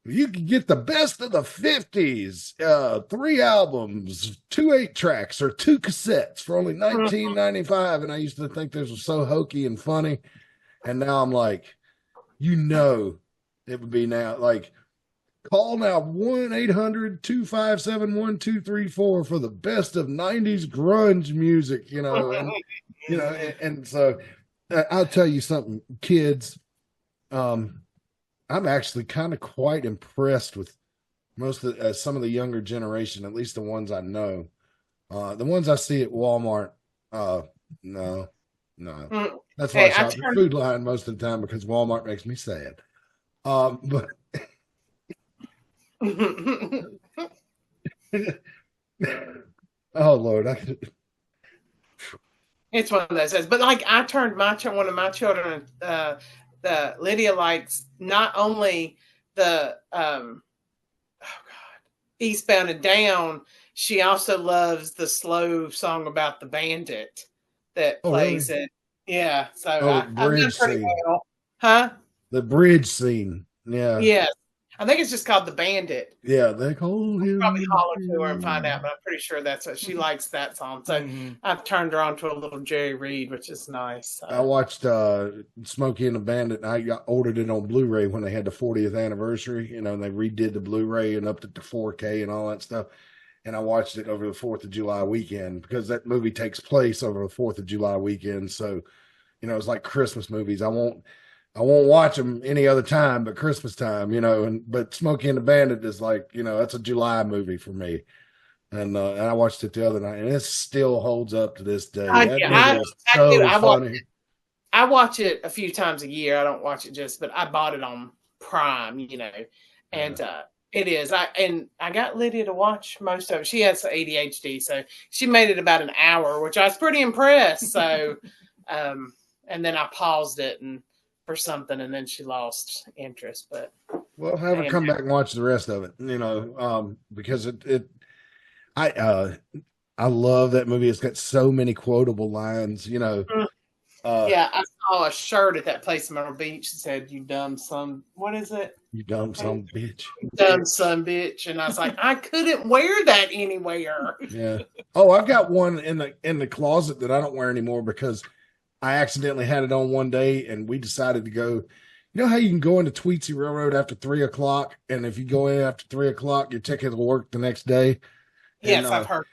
you can get the best of the 50s, 3 albums, 2 8-tracks, or 2 cassettes for only $19.95. And I used to think this was so hokey and funny. And now I'm like, it would be now like, call now 1-800-257-1234 for the best of 90s grunge music, and so I'll tell you something, kids. I'm actually kind of quite impressed with most of some of the younger generation, at least the ones I know. The ones I see at Walmart, no. That's why I shop at Food Line most of the time because Walmart makes me sad. But oh Lord, it's one of those. But like I turned one of my children, Lydia likes not only the Eastbound and Down, she also loves the slow song about the bandit that plays it. Yeah, so I've done pretty well. Huh? The bridge scene. Yeah. Yes. I think it's just called The Bandit. Yeah, they call him. Probably holler to her and find out, but I'm pretty sure that's what she likes that song. So I've turned her on to a little Jerry Reed, which is nice. So. I watched Smokey and the Bandit, and I ordered it on Blu-ray when they had the 40th anniversary, and they redid the Blu-ray and upped it to 4K and all that stuff. And I watched it over the 4th of July weekend because that movie takes place over the 4th of July weekend. So, it's like Christmas movies. I won't watch them any other time but Christmas time, but Smokey and the Bandit is like, that's a July movie for me. And I watched it the other night and it still holds up to this day. I watch it a few times a year. I don't watch it but I bought it on Prime, and it is. I got Lydia to watch most of it. She has ADHD, so she made it about an hour, which I was pretty impressed. So, and then I paused it for something, and then she lost interest. But have her come back and watch the rest of it, because I love that movie. It's got so many quotable lines, I saw a shirt at that place in Myrtle Beach that said, "You dumb son." What is it? You dumb son bitch. You dumb son bitch. And I was like, I couldn't wear that anywhere. Yeah. Oh, I've got one in the closet that I don't wear anymore because I accidentally had it on one day and we decided to go. You know how you can go into Tweetsie Railroad after 3:00, and if you go in after 3:00, your ticket will work the next day? Yes, I've heard that.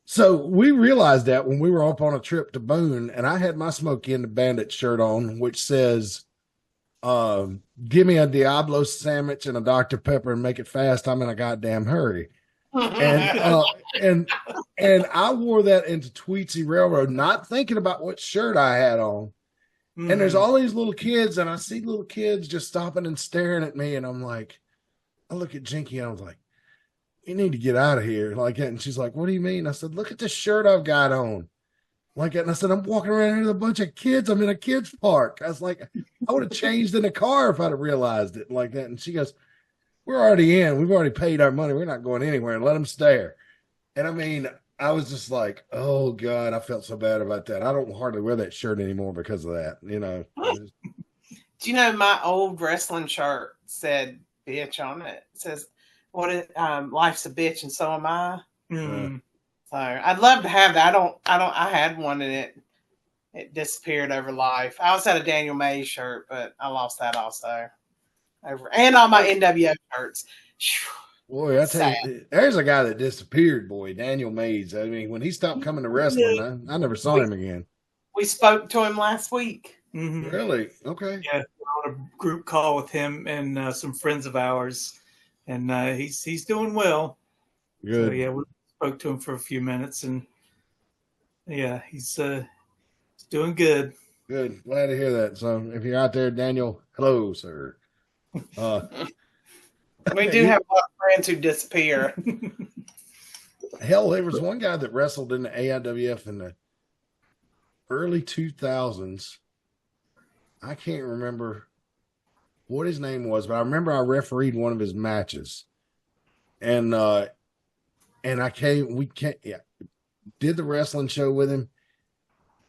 So we realized that when we were up on a trip to Boone, and I had my Smokey and the Bandit shirt on, which says, give me a Diablo sandwich and a Dr. Pepper and make it fast. I'm in a goddamn hurry. And I wore that into Tweetsy Railroad, not thinking about what shirt I had on. Mm-hmm. And there's all these little kids, and I see little kids just stopping and staring at me, and I'm like, I look at Jinky and I was like, you need to get out of here like that. And she's like, what do you mean? I said, look at the shirt I've got on. Like that. And I said, I'm walking around here with a bunch of kids. I'm in a kids park. I was like, I would have changed in the car if I'd have realized it like that. And she goes, we're already in. We've already paid our money. We're not going anywhere. Let them stare. And I mean, I was just like, oh God, I felt so bad about that. I don't hardly wear that shirt anymore because of that, you know. Do you know my old wrestling shirt said bitch on it? It says, what is life's a bitch and so am I. Mm-hmm. So I'd love to have that. I had one and it disappeared over life. I also had a Daniel Mays shirt, but I lost that also. And all my NWF shirts. Boy, I tell you, there's a guy that disappeared, boy, Daniel Mays. I mean, when he stopped coming to wrestling, I never saw him again. We spoke to him last week. Mm-hmm. Really? Okay. Yeah, on a group call with him and some friends of ours, and he's doing well. Good. So, yeah, we spoke to him for a few minutes, and yeah, he's doing good. Good. Glad to hear that. So, if you're out there, Daniel, hello, sir. We do have a lot of friends who disappear. Hell, there was one guy that wrestled in the AIWF in the early 2000s. I can't remember what his name was, but I remember I refereed one of his matches. And we did the wrestling show with him.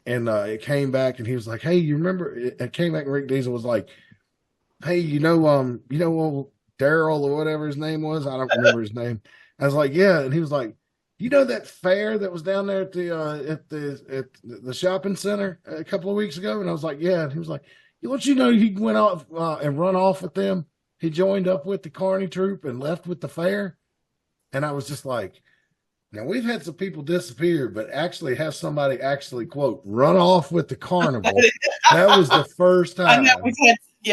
And it came back and he was like, hey, you remember? It came back and Rick Diesel was like, hey, you know Daryl or whatever his name was. I don't remember his name. I was like, yeah. And he was like, you know that fair that was down there at the shopping center a couple of weeks ago? And I was like, yeah. And he was like, don't you know he went off and run off with them? He joined up with the Carney Troop and left with the fair. And I was just like, now we've had some people disappear, but actually have somebody actually quote run off with the carnival. That was the first time. I know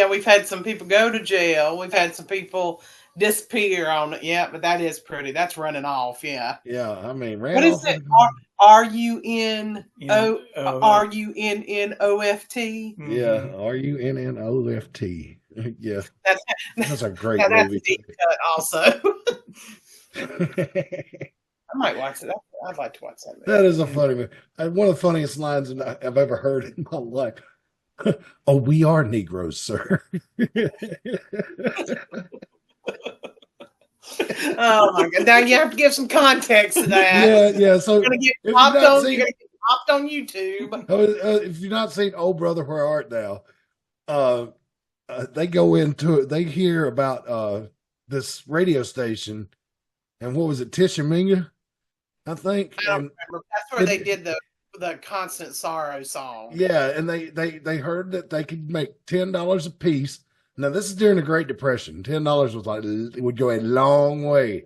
we've had some people go to jail. We've had some people disappear on it. Yeah, but that is pretty. That's running off. Yeah. Yeah. I mean, what is it? Are you in Are you in OFT? Yeah. Are you in OFT? Yeah. That's a great movie. That's a deep cut also. I might watch it. I'd like to watch that. That is a funny movie. One of the funniest lines I've ever heard in my life. Oh, we are Negroes, sir. Oh my God! Now you have to give some context to that. Yeah. So you're gonna get popped on YouTube. If you've not seen "Oh Brother, Where Art Thou," they go into it. They hear about this radio station, and what was it, Tishomingo? I think. I don't remember. That's where they did the Constant Sorrow song. Yeah, and they heard that they could make $10 a piece. Now this is during the Great Depression. $10 was like it would go a long way,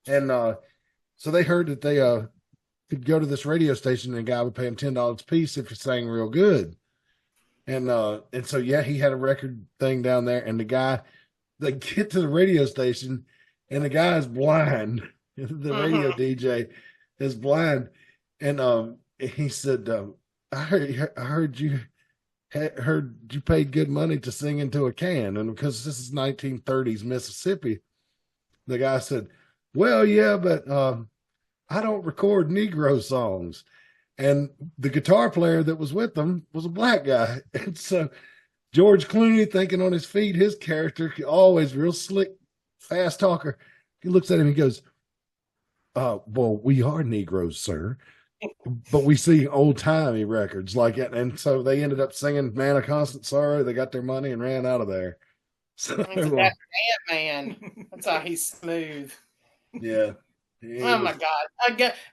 and so they heard that they could go to this radio station and the guy would pay him $10 a piece if he sang real good, and so yeah, he had a record thing down there, and the guy they get to the radio station, and the guy is blind. The radio DJ is blind, and he said, I heard you paid good money to sing into a can. And because this is 1930s Mississippi, the guy said, well, yeah, but I don't record Negro songs. And the guitar player that was with them was a black guy. And so George Clooney, thinking on his feet, his character, always real slick, fast talker, he looks at him and he goes, well, we are Negroes, sir. But we see old-timey records like it. And so they ended up singing Man of Constant Sorrow. They got their money and ran out of there. So, that man. That's how he's smooth. Yeah. Oh, my God.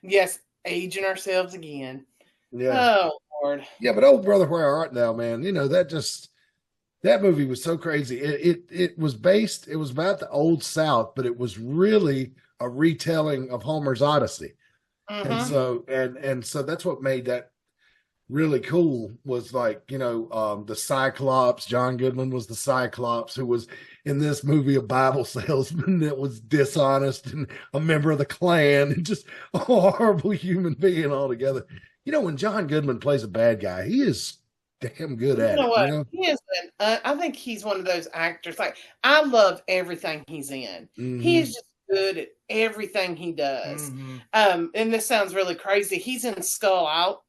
Yes, aging ourselves again. Yeah. Oh, Lord. Yeah, but Oh Brother, Where Art Thou, man, you know, that movie was so crazy. It was about the Old South, but it was really a retelling of Homer's Odyssey. Mm-hmm. And so that's what made that really cool was like, the Cyclops. John Goodman was the Cyclops, who was in this movie a Bible salesman that was dishonest and a member of the Klan and just a horrible human being altogether. When John Goodman plays a bad guy, he is damn good at it. What? He is. I think he's one of those actors. Like, I love everything he's in. Mm-hmm. He's just good at everything he does. Mm-hmm. And this sounds really crazy. He's in Skull Island.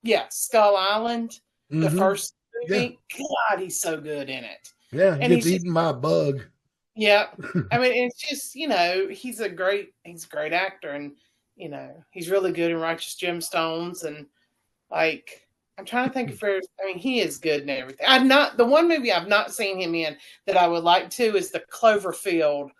Yeah, Skull Island, the first movie. Yeah. God, he's so good in it. Yeah, he gets eaten by a bug. Yeah, I mean, it's just he's a great actor, and he's really good in Righteous Gemstones, and like I'm trying to think he is good in everything. The one movie I've not seen him in that I would like to is the Cloverfield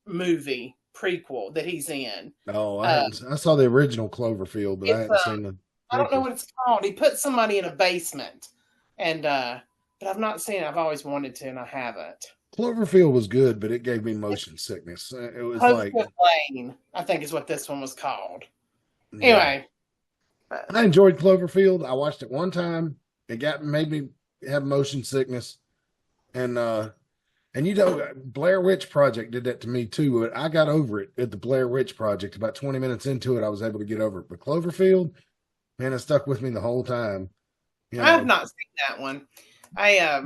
movie prequel that he's in. Oh, I saw the original Cloverfield, but I hadn't seen the. I don't know what it's called. He put somebody in a basement, and but I've not seen it. I've always wanted to, and I haven't. Cloverfield was good, but it gave me motion sickness. It was Cloverfield Lane, I think, is what this one was called. Yeah. Anyway, I enjoyed Cloverfield. I watched it one time. It made me have motion sickness, and Blair Witch Project did that to me too. But I got over it at the Blair Witch Project. About 20 minutes into it, I was able to get over it. But Cloverfield, man, it stuck with me the whole time. I have not seen that one. I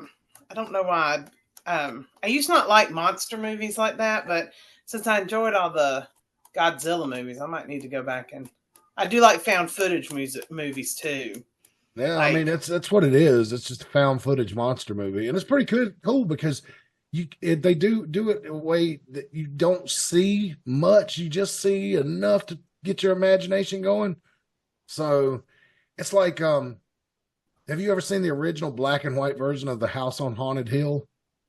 don't know why. I used to not like monster movies like that, but since I enjoyed all the Godzilla movies, I might need to go back, and I do like found footage movies too. Yeah, I mean that's what it is. It's just a found footage monster movie, and it's pretty cool because they do it in a way that you don't see much. You just see enough to get your imagination going. So it's like, have you ever seen the original black and white version of The House on Haunted Hill?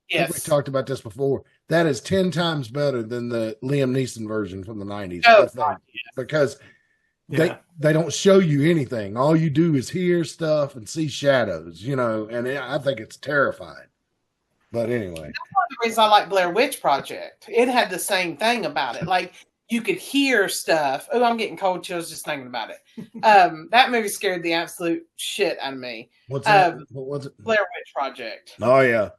Yes. We talked about this before. That is 10 times better than the Liam Neeson version from the 90s. Oh, God, yes. Because they don't show you anything. All you do is hear stuff and see shadows, and I think it's terrifying. But anyway. That's one of the reasons I like Blair Witch Project. It had the same thing about it. Like, you could hear stuff. Oh, I'm getting cold chills just thinking about it. That movie scared the absolute shit out of me. What's that? What was it? Blair Witch Project. Oh, yeah.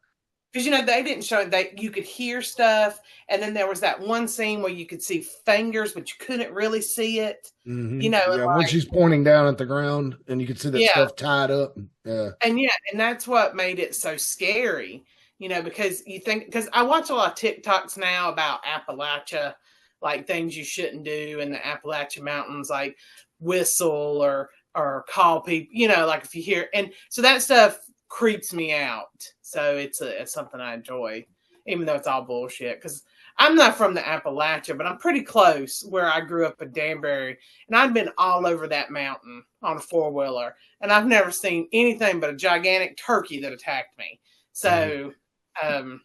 Because, they didn't show it. You could hear stuff. And then there was that one scene where you could see fingers, but you couldn't really see it. Mm-hmm. When she's pointing down at the ground and you could see that stuff tied up. Yeah. And that's what made it so scary, because because I watch a lot of TikToks now about Appalachia, like things you shouldn't do in the Appalachian Mountains, like whistle or call people, like if you hear. And so that stuff creeps me out. So it's something I enjoy, even though it's all bullshit. Because I'm not from the Appalachia, but I'm pretty close where I grew up in Danbury. And I've been all over that mountain on a 4-wheeler. And I've never seen anything but a gigantic turkey that attacked me. So, so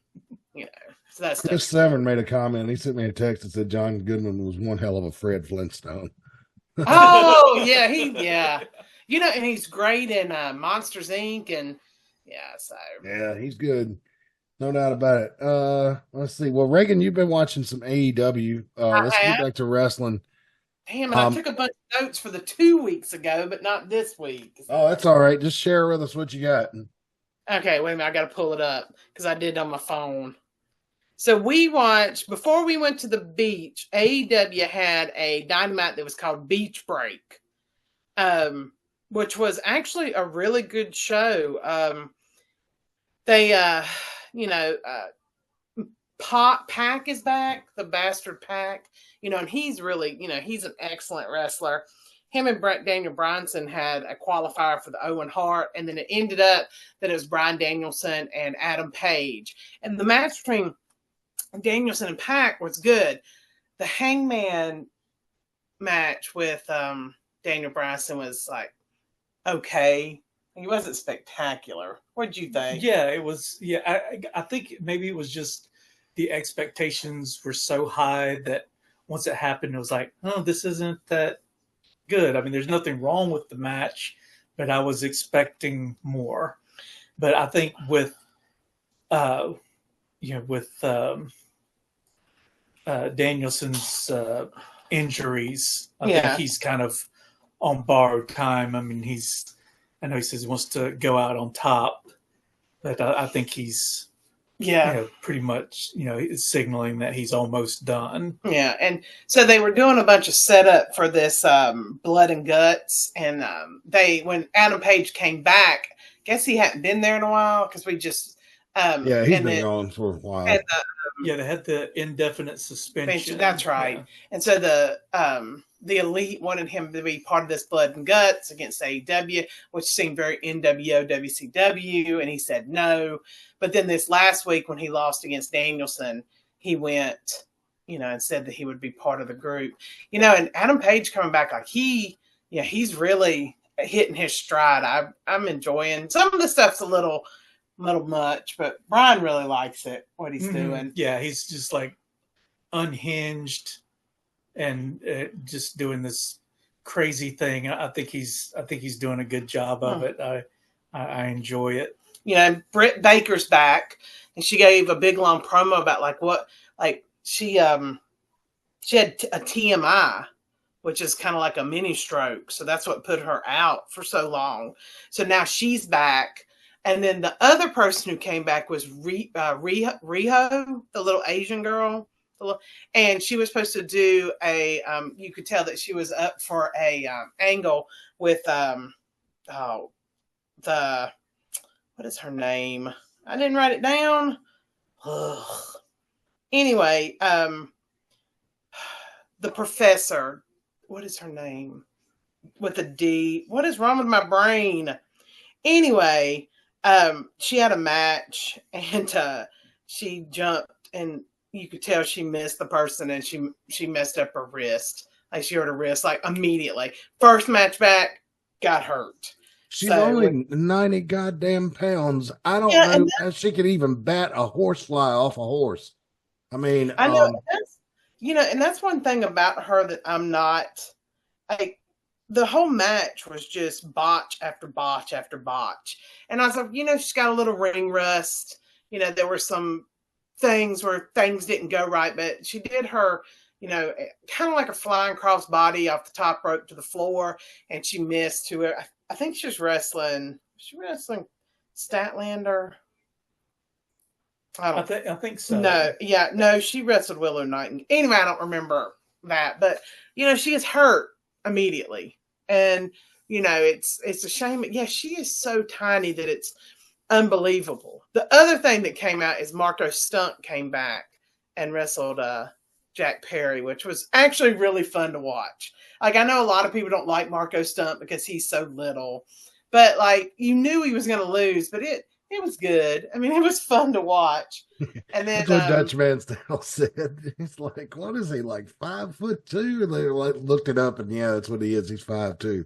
that's Chris Severn made a comment. He sent me a text that said John Goodman was one hell of a Fred Flintstone. Oh, yeah. And he's great in Monsters, Inc. And yeah, he's good. No doubt about it. Let's see. Well, Reagan, you've been watching some AEW. Let's get back to wrestling. Damn it, I took a bunch of notes for the 2 weeks ago, but not this week. Oh, that's all right. Just share with us what you got. Okay, wait a minute. I got to pull it up because I did it on my phone. So we watched, before we went to the beach, AEW had a Dynamite that was called Beach Break, which was actually a really good show. Pac is back, the Bastard Pac, and he's really, he's an excellent wrestler. Him and Daniel Bryanson had a qualifier for the Owen Hart, and then it ended up that it was Bryan Danielson and Adam Page. And the match between Danielson and Pac was good. The Hangman match with Daniel Bryanson was like okay. He wasn't spectacular. What did you think? Yeah, it was. Yeah, I think maybe it was just the expectations were so high that once it happened, it was like, oh, this isn't that good. I mean, there's nothing wrong with the match, but I was expecting more. But I think with Danielson's injuries, I think he's kind of on borrowed time. I mean, I know he says he wants to go out on top, but I think he's, pretty much, is signaling that he's almost done. Yeah, and so they were doing a bunch of setup for this Blood and Guts, and when Adam Page came back, guess he hadn't been there in a while because we just he's been gone for a while. And, they had the indefinite suspension. That's right. Yeah. And so the Elite wanted him to be part of this Blood and Guts against AEW, which seemed very NWO WCW, and he said no. But then this last week when he lost against Danielson, he went, and said that he would be part of the group. And Adam Page coming back, like he's really hitting his stride. I'm enjoying some of the stuff's a little much, but Brian really likes it, what he's doing. Yeah, he's just like unhinged and just doing this crazy thing. I think he's doing a good job of it. I enjoy it. Britt Baker's back, and she gave a big long promo about she had a TMI, which is kind of like a mini stroke. So that's what put her out for so long. So now she's back. And then the other person who came back was Riho, the little Asian girl. And she was supposed to do you could tell that she was up for a angle with what is her name? I didn't write it down. Ugh. Anyway, the professor, what is her name? With a D. What is wrong with my brain? Anyway, she had a match and she jumped and you could tell she missed the person and she messed up her wrist. Like she hurt her wrist like immediately. First match back, got hurt. She's only 90 goddamn pounds. I don't know how she could even bat a horsefly off a horse. I mean, I know and that's one thing about her that I'm not like. The whole match was just botch after botch after botch. And I was like, she's got a little ring rust. There were some things where things didn't go right, but she did her, kind of like a flying crossbody off the top rope to the floor, and she missed to it. I think she was wrestling. Was she wrestling Statlander? I think so. No, she wrestled Willow Nightingale. Anyway, I don't remember that, but she is hurt immediately, and it's a shame. Yeah, she is so tiny that it's unbelievable. The other thing that came out is Marco Stunt came back and wrestled Jack Perry, which was actually really fun to watch. Like, I know a lot of people don't like Marco Stunt because he's so little, but like you knew he was going to lose, but it was good. I mean, it was fun to watch. And then that's what Dutch Man Style said. He's like, what is he, like 5'2"? And they looked it up, and that's what he is. He's 5'2".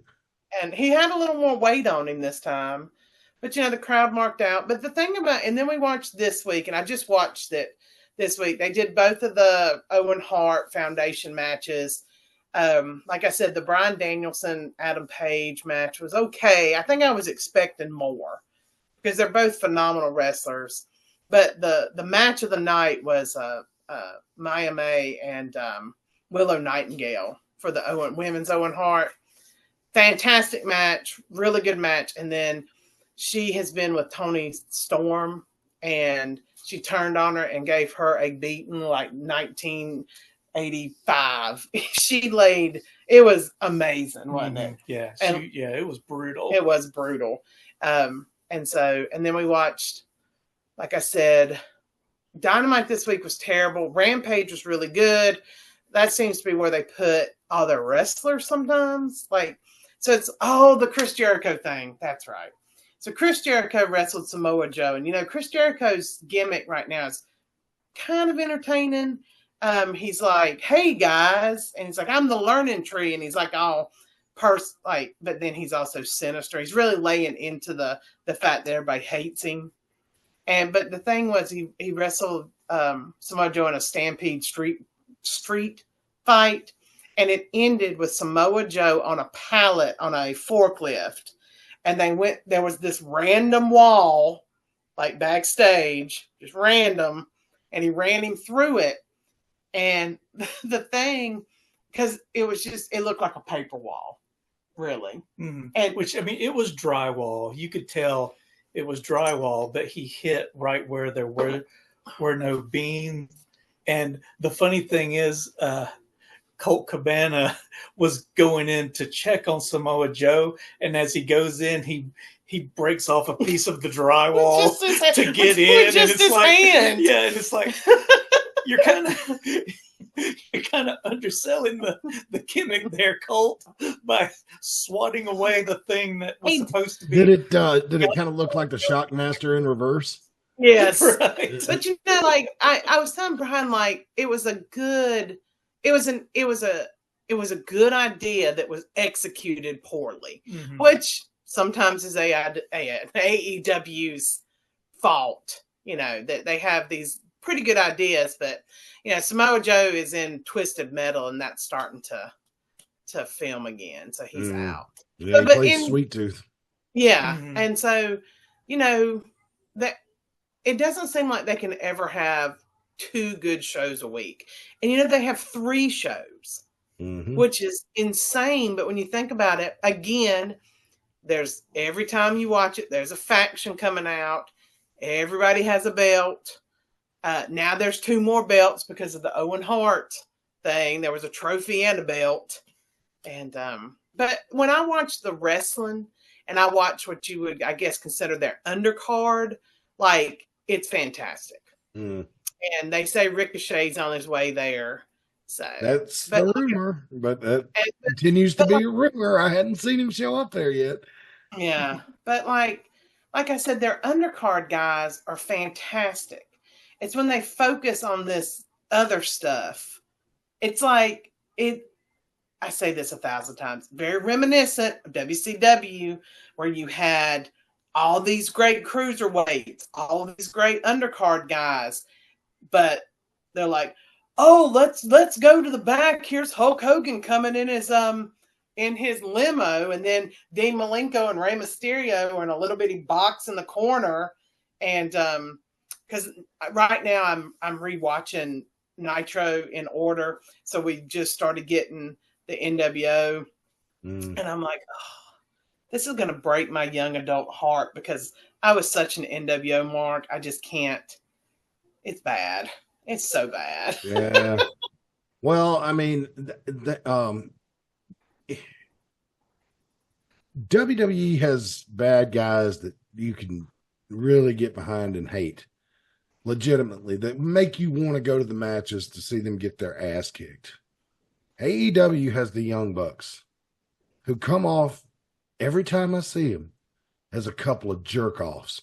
And he had a little more weight on him this time. But, the crowd marked out. But the thing about, and then we watched this week, and I just watched it this week. They did both of the Owen Hart Foundation matches. Like I said, the Bryan Danielson, Adam Page match was okay. I think I was expecting more because they're both phenomenal wrestlers. But the match of the night was Maya May and Willow Nightingale for the women's Owen Hart. Fantastic match, really good match. And then she has been with Toni Storm, and she turned on her and gave her a beating like 1985. It was amazing, wasn't it? Yeah, it was brutal. It was brutal. And then we watched, like I said, Dynamite this week was terrible. Rampage was really good. That seems to be where they put all their wrestlers sometimes. So it's the Chris Jericho thing. That's right. So Chris Jericho wrestled Samoa Joe. And, Chris Jericho's gimmick right now is kind of entertaining. He's like, hey, guys. And he's like, I'm the learning tree. And he's like, but then he's also sinister. He's really laying into the fact that everybody hates him. But the thing was, he wrestled Samoa Joe in a Stampede street fight. And it ended with Samoa Joe on a pallet on a forklift. And there was this random wall, like backstage, just random. And he ran him through it. And the thing, because it looked like a paper wall. really. Mm-hmm. And which, I mean, it was drywall. You could tell it was drywall, but he hit right where there were no beams. And the funny thing is, Colt Cabana was going in to check on Samoa Joe, and as he goes in, he breaks off a piece of the drywall to get in, and it's like, hand. yeah, and it's like you're kind of underselling the gimmick there, Colt, by swatting away the thing that was supposed to be. Did it kind of look like the Shockmaster in reverse? Yes, right. But you know, like I was telling Brian, like it was a good idea that was executed poorly, Mm-hmm. which sometimes is AEW's fault. You know, that they have these pretty good ideas, but you know, Samoa Joe is in Twisted Metal, and that's starting to film again, so he's out. Yeah, he plays Sweet Tooth. Yeah, Mm-hmm. and so you know that it doesn't seem like they can ever have 2 good shows a week, and you know they have 3 shows, which is insane. But when you think about it, again, there's every time you watch it, there's a faction coming out. Everybody has a belt. Now there's 2 more belts because of the Owen Hart thing. There was a trophy and a belt. And but when I watch the wrestling and I watch what you would, I guess, consider their undercard, like it's fantastic. And they say Ricochet's on his way there. So that's the rumor, but that continues to be a rumor. I hadn't seen him show up there yet. Yeah, but like I said, their undercard guys are fantastic. It's when they focus on this other stuff. It's like I say this 1,000 times, very reminiscent of WCW, where you had all these great cruiserweights, all these great undercard guys, but they're like, oh, let's go to the back. Here's Hulk Hogan coming in his limo, and then Dean Malenko and Rey Mysterio are in a little bitty box in the corner. And because right now I'm rewatching Nitro in order, so we just started getting the NWO, and I'm like, oh, this is gonna break my young adult heart because I was such an NWO mark. I just can't. It's bad. It's so bad. Yeah. Well, I mean, WWE has bad guys that you can really get behind and hate legitimately, that make you want to go to the matches to see them get their ass kicked. AEW has the Young Bucks, who come off every time I see them as a couple of jerk-offs.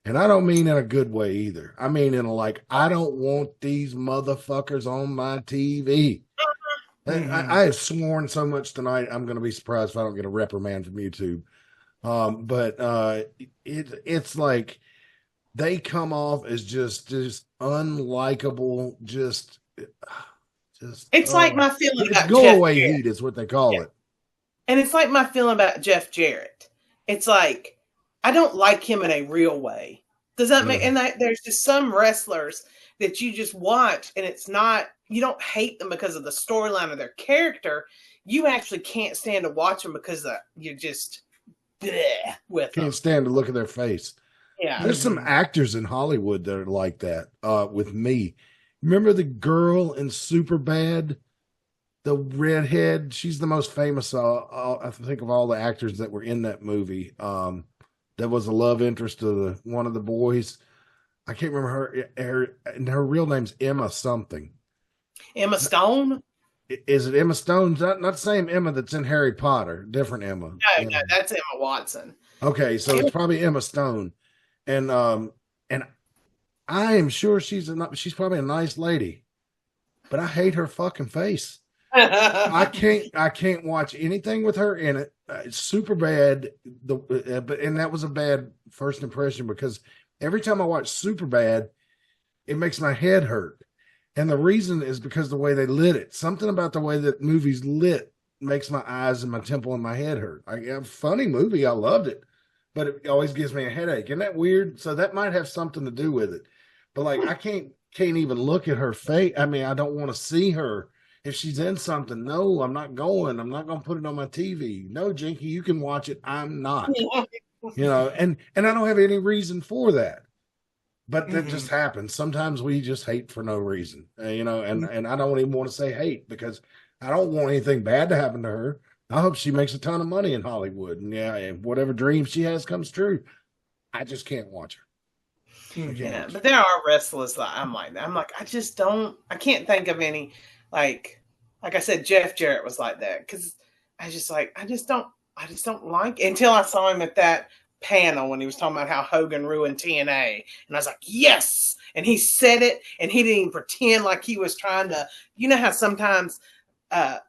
And I don't mean in a good way either. I mean in a I don't want these motherfuckers on my TV. I have sworn so much tonight, I'm going to be surprised if I don't get a reprimand from YouTube. But it's like they come off as just unlikable, just it's like my feeling about go Jeff away Jarrett. heat is what they call it. And it's like my feeling about Jeff Jarrett. It's like I don't like him in a real way. Does that make? And there's just some wrestlers that you just watch, and it's not. You don't hate them because of the storyline of their character. You actually can't stand to watch them because you're just with them. Can't stand to look at their face. Yeah, there's some actors in Hollywood that are like that. With me, remember the girl in Superbad, the redhead? She's the most famous. I think of all the actors that were in that movie. That was a love interest of one of the boys. I can't remember her real name's Emma something. Emma Stone? Is it Emma Stone? Not the same Emma that's in Harry Potter. Different Emma. No, that's Emma Watson. Okay, so it's probably Emma Stone, and I am sure she's probably a nice lady, but I hate her fucking face. I can't watch anything with her in it. It's super bad. And that was a bad first impression because every time I watch Superbad, it makes my head hurt. And the reason is because the way they lit it. Something about the way that movie's lit makes my eyes and my temple and my head hurt. A funny movie. I loved it, but it always gives me a headache. Isn't that weird? So that might have something to do with it. But I can't even look at her face. I mean, I don't want to see her. if she's in something, no, I'm not going. I'm not going to put it on my TV. No, Jinky, you can watch it. I'm not. And I don't have any reason for that. But that just happens. Sometimes we just hate for no reason, and I don't even want to say hate because I don't want anything bad to happen to her. I hope she makes a ton of money in Hollywood, and whatever dream she has comes true. I just can't watch her. Yeah, but there are wrestlers that I'm like, I can't think of any, like I said, Jeff Jarrett was like that because I just don't like it. Until I saw him at that panel when he was talking about how Hogan ruined TNA, and I was like, yes, and he said it, and he didn't even pretend like he was trying to. You know how sometimes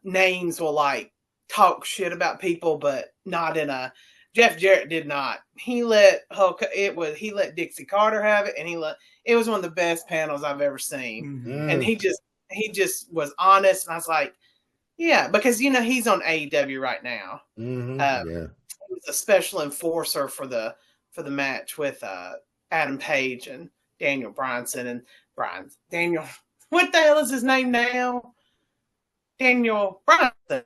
names will like talk shit about people, but not in a. Jeff Jarrett did not. He let Dixie Carter have it, and it was one of the best panels I've ever seen. And he just was honest, and I was like, yeah, because he's on AEW right now. He was a special enforcer for the match with Adam Page and Daniel Bryanson and Daniel. What the hell is his name now? Daniel Bryanson.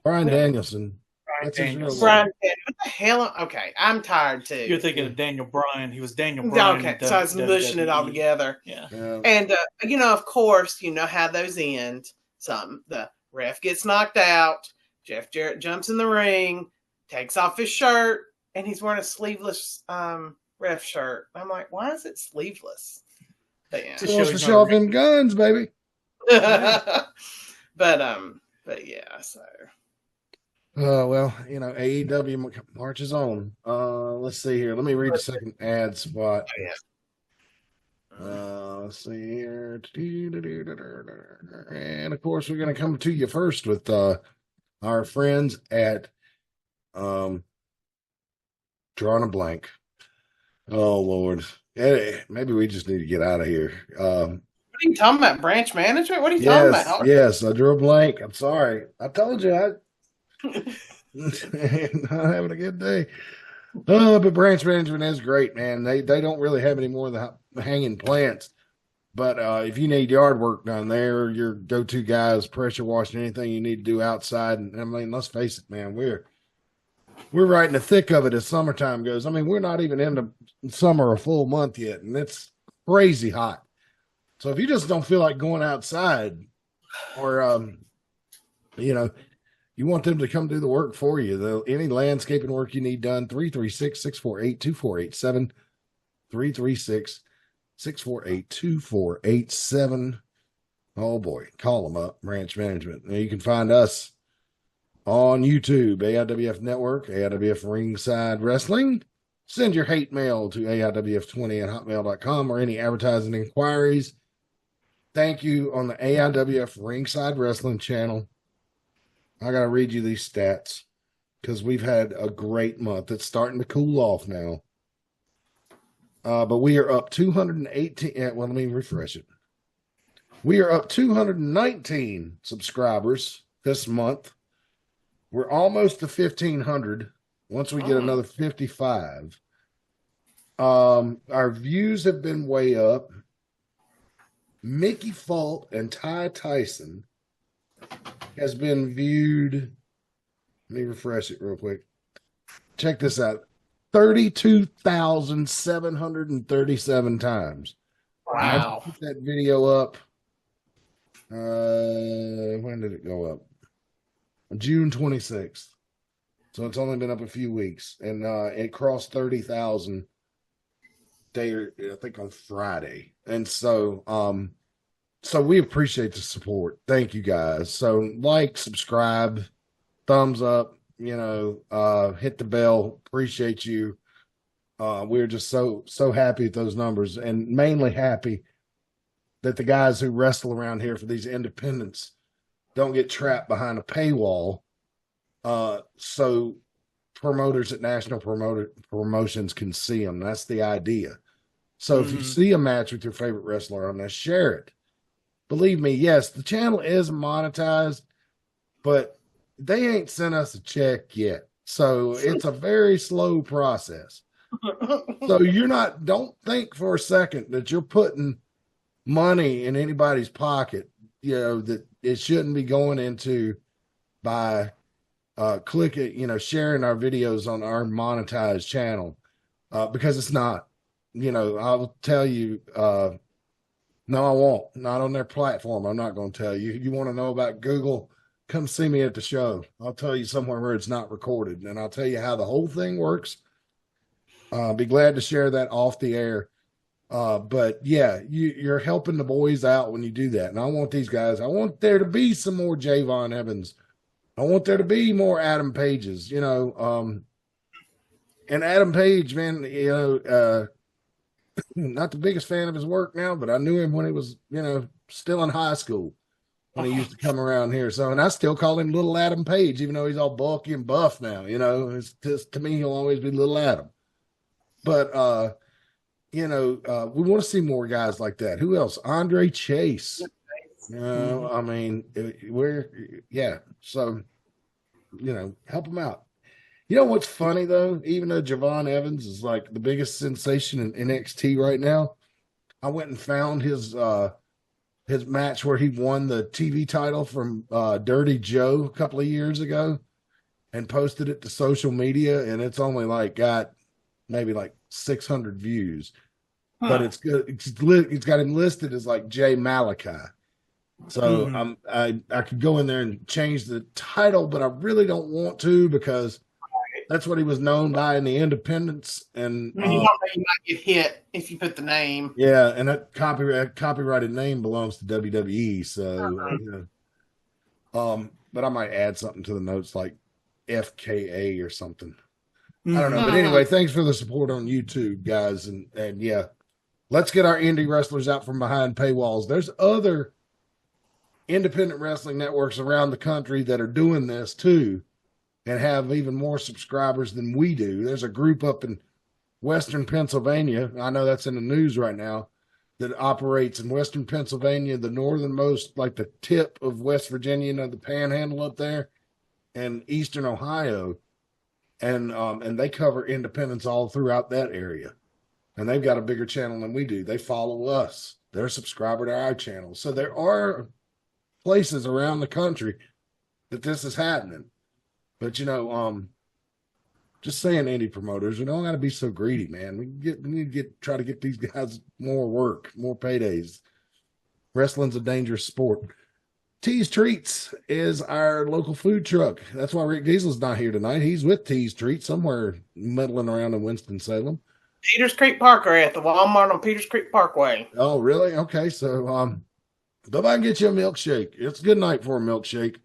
Bryan Danielson. Brian, what the hell? Okay, I'm tired too. You're thinking of Daniel Bryan. He was Daniel Bryan. Okay, so I was mushing it all together. Yeah. And of course, how those end. The ref gets knocked out. Jeff Jarrett jumps in the ring, takes off his shirt, and he's wearing a sleeveless ref shirt. I'm like, why is it sleeveless? But yeah, to show off them guns, baby. But yeah, so. Well, AEW marches on. Let's see here. Let me read the second ad spot. Let's see here. And of course, we're going to come to you first with our friends at drawing a blank. Oh Lord, maybe we just need to get out of here. What are you talking about? Branch management? What are you talking about? Yes, I drew a blank. I'm sorry. I told you not having a good day. But branch management is great, man. They don't really have any more of the hanging plants. But if you need yard work done there, your go-to guys, pressure washing, anything you need to do outside. And I mean, let's face it, man, we're right in the thick of it as summertime goes. I mean, we're not even into summer a full month yet, and it's crazy hot. So if you just don't feel like going outside, or you want them to come do the work for you, any landscaping work you need done, 336-648-2487, 336-648-2487. Oh boy, call them up, Branch Management. Now you can find us on YouTube, AIWF Network, AIWF Ringside Wrestling. Send your hate mail to AIWF20@hotmail.com or any advertising inquiries. Thank you on the AIWF Ringside Wrestling channel. I got to read you these stats because we've had a great month. It's starting to cool off now. But we are up 218. Well, let me refresh it. We are up 219 subscribers this month. We're almost to 1,500 once we get another 55. Our views have been way up. Mickey Fault and Ty Tyson has been viewed. Let me refresh it real quick. Check this out. 32,737 times. Wow. I put that video up. When did it go up? June 26th. So it's only been up a few weeks. And it crossed 30,000 I think on Friday. And so we appreciate the support. Thank you guys. So like, subscribe, thumbs up, hit the bell. Appreciate you. We're just so happy with those numbers, and mainly happy that the guys who wrestle around here for these independents don't get trapped behind a paywall. So promoters at national promotions can see them. That's the idea. So if you see a match with your favorite wrestler on there, share it. Believe me, yes, the channel is monetized, but they ain't sent us a check yet. So it's a very slow process. So don't think for a second that you're putting money in anybody's pocket, that it shouldn't be going into by sharing our videos on our monetized channel, because it's not. I will tell you, no, I won't. Not on their platform. I'm not going to tell you. You want to know about Google? Come see me at the show. I'll tell you somewhere where it's not recorded, and I'll tell you how the whole thing works. Be glad to share that off the air. But yeah, you're helping the boys out when you do that. And I want these guys, I want there to be some more Javon Evans. I want there to be more Adam Pages, and Adam Page, man, not the biggest fan of his work now, but I knew him when he was, still in high school when he used to come around here. So, and I still call him Little Adam Page, even though he's all bulky and buff now, it's just, to me, he'll always be Little Adam. But, we want to see more guys like that. Who else? Andre Chase. I mean, so, help him out. You know what's funny, though? Even though Javon Evans is like the biggest sensation in NXT right now, I went and found his match where he won the TV title from Dirty Joe a couple of years ago and posted it to social media, and it's only got maybe 600 views. But it's good. It's got him listed as Jay Malachi. So I could go in there and change the title, but I really don't want to, because that's what he was known by in the independents. And you might get hit if you put the name. Yeah, and that copyrighted name belongs to WWE. So, but I might add something to the notes like FKA or something. I don't know. But anyway, thanks for the support on YouTube, guys. And yeah, let's get our indie wrestlers out from behind paywalls. There's other independent wrestling networks around the country that are doing this too and have even more subscribers than we do. There's a group up in Western Pennsylvania, I know that's in the news right now, that operates in Western Pennsylvania, the northernmost, the tip of West Virginia, the panhandle up there, and Eastern Ohio. And they cover independents all throughout that area. And they've got a bigger channel than we do. They follow us. They're a subscriber to our channel. So there are places around the country that this is happening. But, just saying, indie promoters, we don't got to be so greedy, man. We need to try to get these guys more work, more paydays. Wrestling's a dangerous sport. Tease Treats is our local food truck. That's why Rick Diesel's not here tonight. He's with Tease Treats somewhere meddling around in Winston-Salem. Peters Creek Parkway at the Walmart on Peters Creek Parkway. Oh, really? Okay, so go by and get you a milkshake. It's a good night for a milkshake.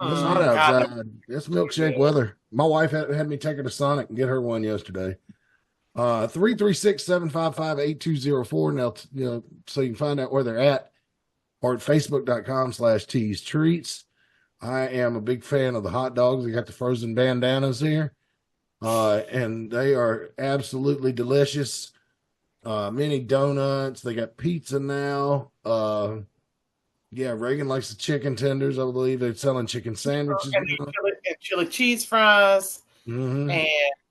It's hot outside. It's milkshake weather. My wife had me take her to Sonic and get her one yesterday. 336-755-8204. Now, so you can find out where they're at, or at facebook.com/Tease Treats. I am a big fan of the hot dogs. They got the frozen bandanas here. And they are absolutely delicious. Mini donuts. They got pizza now. Yeah, Reagan likes the chicken tenders. I believe they're selling chicken sandwiches. And chili cheese fries. Mm-hmm. And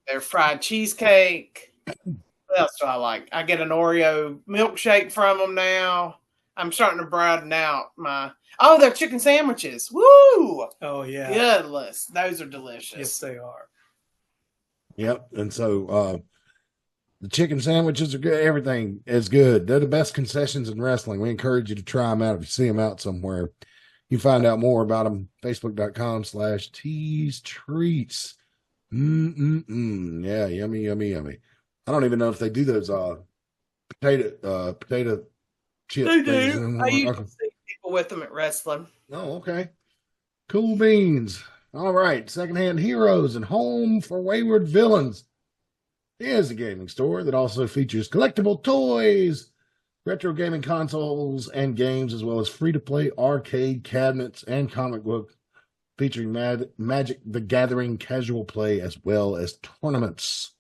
their fried cheesecake. What else do I like? I get an Oreo milkshake from them now. I'm starting to broaden out their chicken sandwiches. Woo! Oh, yeah. Goodness. Those are delicious. Yes, they are. Yep. And so the chicken sandwiches are good. Everything is good. They're the best concessions in wrestling. We encourage you to try them out if you see them out somewhere. You find out more about them, facebook.com/Tease Treats. Yeah, yummy, yummy, yummy. I don't even know if they do those potato chip They things. do. I used to see people with them at wrestling. Oh, okay. Cool beans. All right. Secondhand Heroes and Home for Wayward Villains is a gaming store that also features collectible toys, retro gaming consoles and games, as well as free-to-play arcade cabinets and comic book featuring Magic the Gathering casual play, as well as tournaments.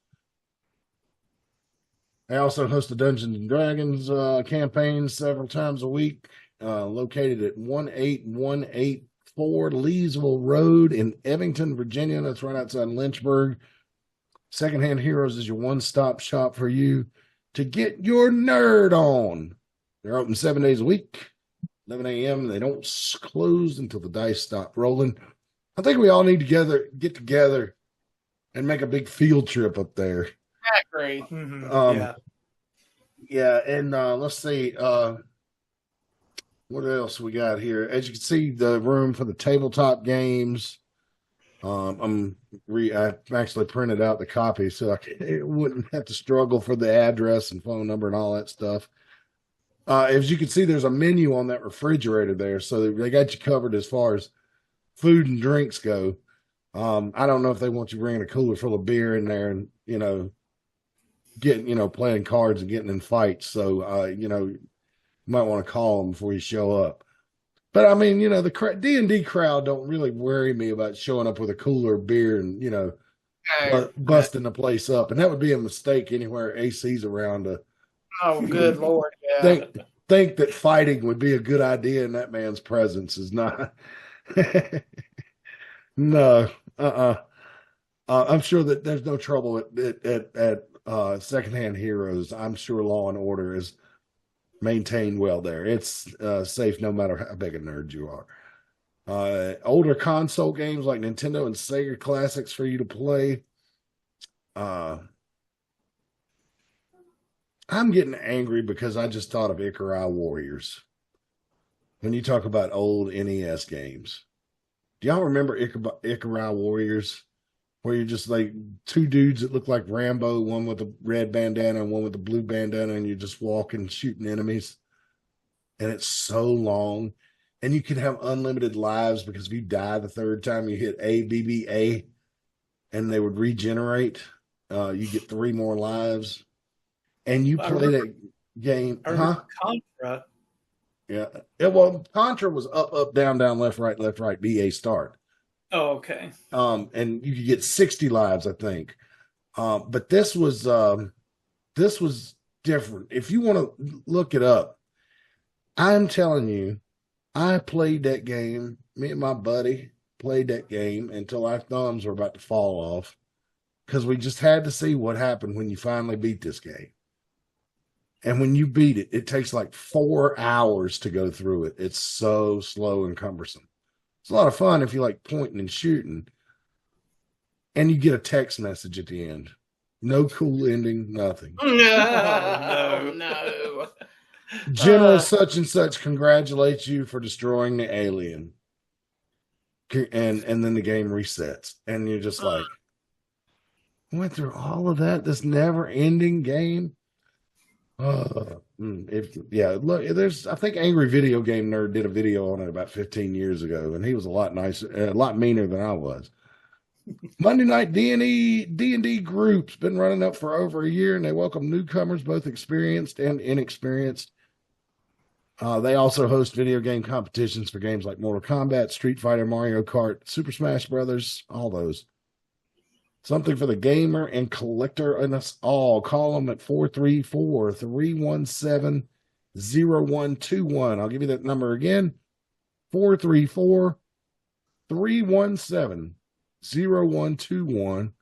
They also host the Dungeons and Dragons campaigns several times a week, located at 18184 Leesville Road in Evington, Virginia. That's right outside Lynchburg. Secondhand Heroes is your one-stop shop for you to get your nerd on. They're open 7 days a week. 11 a.m. They don't close until the dice stop rolling. I think we all need to get together and make a big field trip up there. I agree. Yeah. And let's see. What else we got here? As you can see, the room for the tabletop games. I actually printed out the copy so I wouldn't have to struggle for the address and phone number and all that stuff. As you can see, there's a menu on that refrigerator there, so they got you covered as far as food and drinks go. I don't know if they want you bringing a cooler full of beer in there and, playing cards and getting in fights. So, you might want to call them before you show up. But I mean, the D&D crowd don't really worry me about showing up with a cooler of beer and, busting the place up. And that would be a mistake anywhere AC's around to good Lord. Yeah. Think that fighting would be a good idea in that man's presence is not. No. I'm sure that there's no trouble at Secondhand Heroes. I'm sure Law and Order is maintained well there. It's safe no matter how big a nerd you are. Older console games like Nintendo and Sega classics for you to play. I'm getting angry because I just thought of Icarai Warriors. When you talk about old NES games, do y'all remember Icarai Warriors? Where you're just like two dudes that look like Rambo, one with a red bandana and one with a blue bandana, and you're just walking, shooting enemies. And it's so long. And you can have unlimited lives because if you die the third time you hit A, B, B, A, and they would regenerate, you get 3 more lives. And you play that game. Contra. Yeah. Well, Contra was up, down, left, right, B, A, start. Oh, okay. And you could get 60 lives, I think. But this was different. If you want to look it up, I'm telling you, I played that game. Me and my buddy played that game until our thumbs were about to fall off because we just had to see what happened when you finally beat this game. And when you beat it, it takes like 4 hours to go through it. It's so slow and cumbersome. It's a lot of fun if you like pointing and shooting. And you get a text message at the end. No cool ending, nothing. No. General such and such congratulates you for destroying the alien. And then the game resets. And you're just like, went through all of that, this never-ending game? Look, I think Angry Video Game Nerd did a video on it about 15 years ago, and he was a lot nicer, a lot meaner than I was. Monday Night D&D group's been running up for over a year, and they welcome newcomers, both experienced and inexperienced. They also host video game competitions for games like Mortal Kombat, Street Fighter, Mario Kart, Super Smash Brothers, all those. Something for the gamer and collector in us all. Call them at 434-317-0121. I'll give you that number again. 434-317-0121.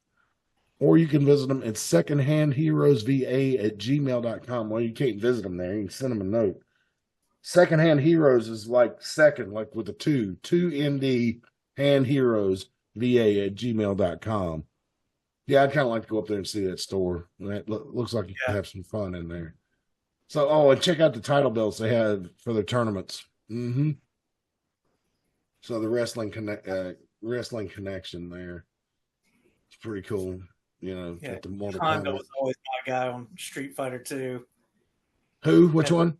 Or you can visit them at secondhandheroesva@gmail.com. Well, you can't visit them there. You can send them a note. Secondhand Heroes is like second, like with a 2ND handheroesva@gmail.com. Yeah, I'd kind of like to go up there and see that store. That looks like you can have some fun in there. So, and check out the title belts they have for their tournaments. Mm-hmm. So the wrestling connection there. It's pretty cool. Yeah, the Mortal Honda Kombat. was always my guy on Street Fighter 2. Who? Which one?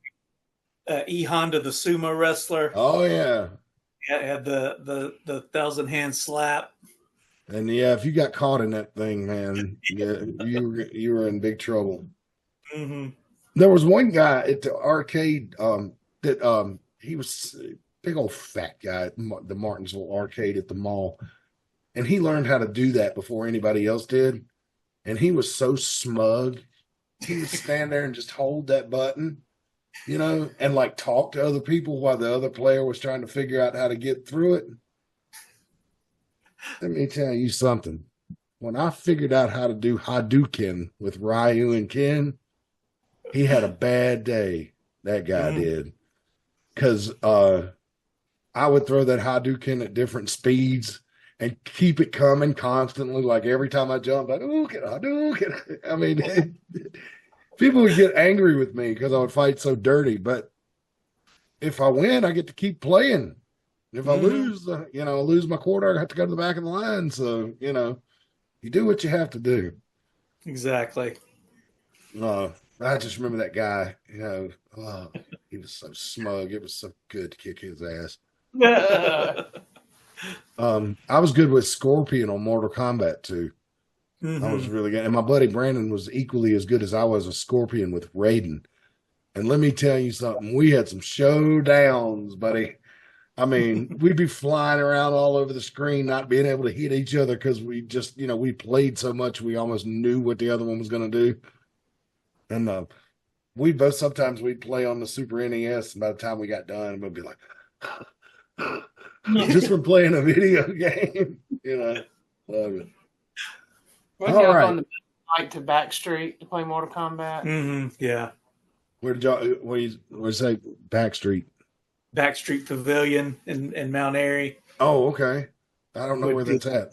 E Honda, the sumo wrestler. Oh yeah. Yeah, had the 1,000-hand slap. And yeah, if you got caught in that thing, man, yeah, you were in big trouble. Mm-hmm. There was one guy at the arcade that he was a big old fat guy at the Martinsville arcade at the mall, and he learned how to do that before anybody else did. And he was so smug. He would stand there and just hold that button, and like talk to other people while the other player was trying to figure out how to get through it. Let me tell you something. When I figured out how to do Hadouken with Ryu and Ken, he had a bad day. That guy did. because I would throw that Hadouken at different speeds and keep it coming constantly. Like every time I jump, like, Hadouken. I mean, people would get angry with me because I would fight so dirty. But if I win, I get to keep playing. If I lose, lose my quarter, I have to go to the back of the line. So, you do what you have to do. Exactly. I just remember that guy, he was so smug. It was so good to kick his ass. I was good with Scorpion on Mortal Kombat 2. I was really good. And my buddy Brandon was equally as good as I was a Scorpion with Raiden. And let me tell you something. We had some showdowns, buddy. I mean, we'd be flying around all over the screen, not being able to hit each other because we just, we played so much we almost knew what the other one was going to do. And sometimes we'd play on the Super NES, and by the time we got done, we'd be like, just from playing a video game, love it. We'd go on the bike to Backstreet to play Mortal Kombat. Yeah. Where you say Backstreet? Backstreet Pavilion in Mount Airy. Oh, okay. I don't know where that's at.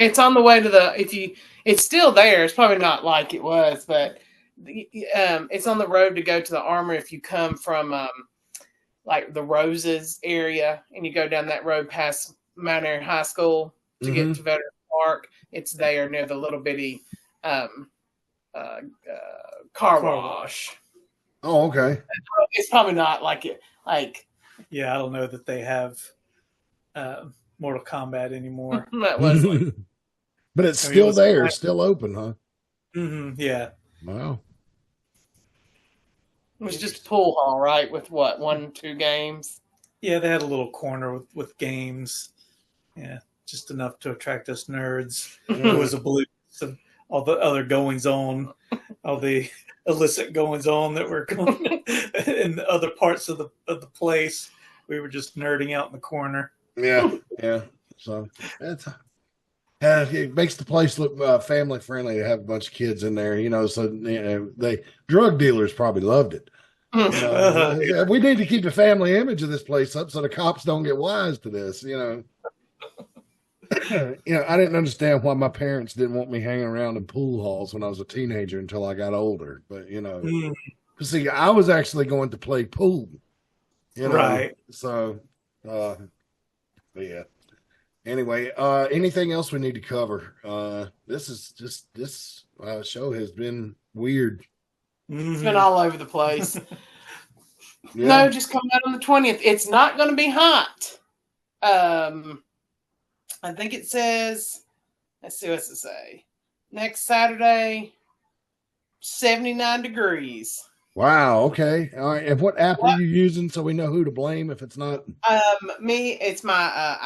It's on the way to it's still there. It's probably not like it was, but it's on the road to go to the Armory if you come from like the Roses area and you go down that road past Mount Airy High School to get to Veterans Park. It's there near the little bitty car wash. Oh, okay. It's probably not like it. Yeah, I don't know that they have Mortal Kombat anymore. That was but it's still there. It's still open, huh? Yeah. Wow. It was just a pool hall, right? With what, 1-2 games? Yeah, they had a little corner with games. Yeah, just enough to attract us nerds. There was a blue of all the other goings on, all the illicit goings on that were going in the other parts of the place. We were just nerding out in the corner. Yeah. So it makes the place look family friendly to have a bunch of kids in there, so they drug dealers probably loved it. We need to keep the family image of this place up so the cops don't get wise to this, I didn't understand why my parents didn't want me hanging around in pool halls when I was a teenager until I got older. But, see, I was actually going to play pool, right. So, but yeah. Anyway, anything else we need to cover? This show has been weird. It's been all over the place. Yeah. No, just come out on the 20th. It's not going to be hot. I think it says, let's see what's it say. Next Saturday, 79 degrees. Wow. Okay. All right. And what app are you using so we know who to blame if it's not? It's my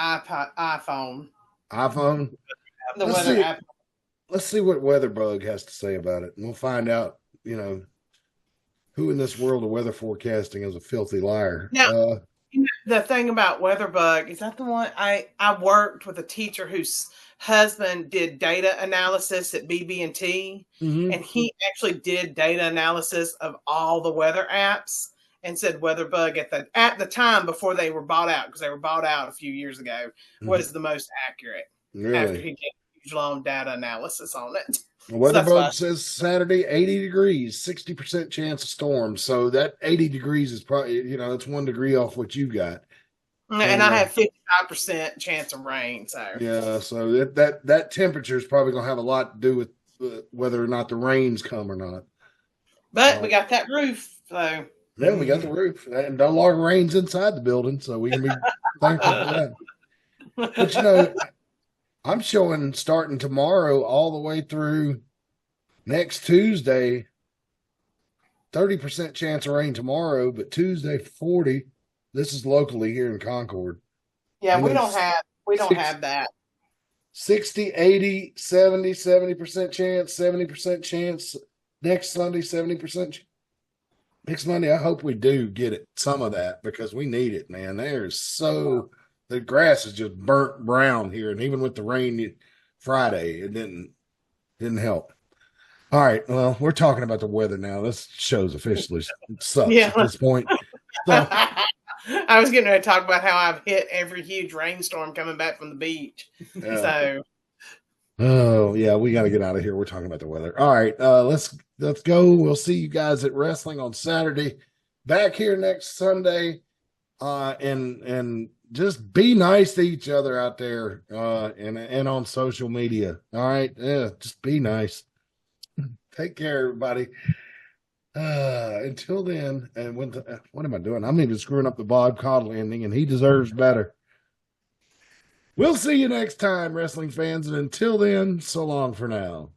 iPhone. iPhone? The weather app. Let's see what WeatherBug has to say about it. And we'll find out, who in this world of weather forecasting is a filthy liar. Now, the thing about WeatherBug, is that the one I worked with a teacher whose husband did data analysis at BB&T, and he actually did data analysis of all the weather apps and said WeatherBug at the time before they were bought out, because they were bought out a few years ago, was the most accurate. Really? After he did huge long data analysis on it. WeatherBug says Saturday 80 degrees, 60% chance of storm. So that 80 degrees is probably, it's 1 degree off what you got. And I have 55% chance of rain. So yeah, so that temperature is probably going to have a lot to do with whether or not the rains come or not. But we got that roof, so yeah, we got the roof, and a lot of rains inside the building, so we can be thankful for that. But I'm showing starting tomorrow all the way through next Tuesday, 30% chance of rain tomorrow, but Tuesday 40. This is locally here in Concord. Yeah, we don't have that. 60, 80, 70, 70% chance, 70% chance. Next Sunday, 70%. Next Monday, I hope we do get it, some of that, because we need it, man. The grass is just burnt brown here, and even with the rain Friday, it didn't help. All right, well, we're talking about the weather now. This show's officially sucks at this point. So, I was getting ready to talk about how I've hit every huge rainstorm coming back from the beach. Yeah. So, oh yeah, we got to get out of here. We're talking about the weather. All right, let's go. We'll see you guys at wrestling on Saturday. Back here next Sunday, and just be nice to each other out there, and on social media. All right, yeah, just be nice. Take care, everybody. Until then, and what am I doing? I'm even screwing up the Bob Caudle ending, and he deserves better. We'll see you next time, wrestling fans, and until then, so long for now.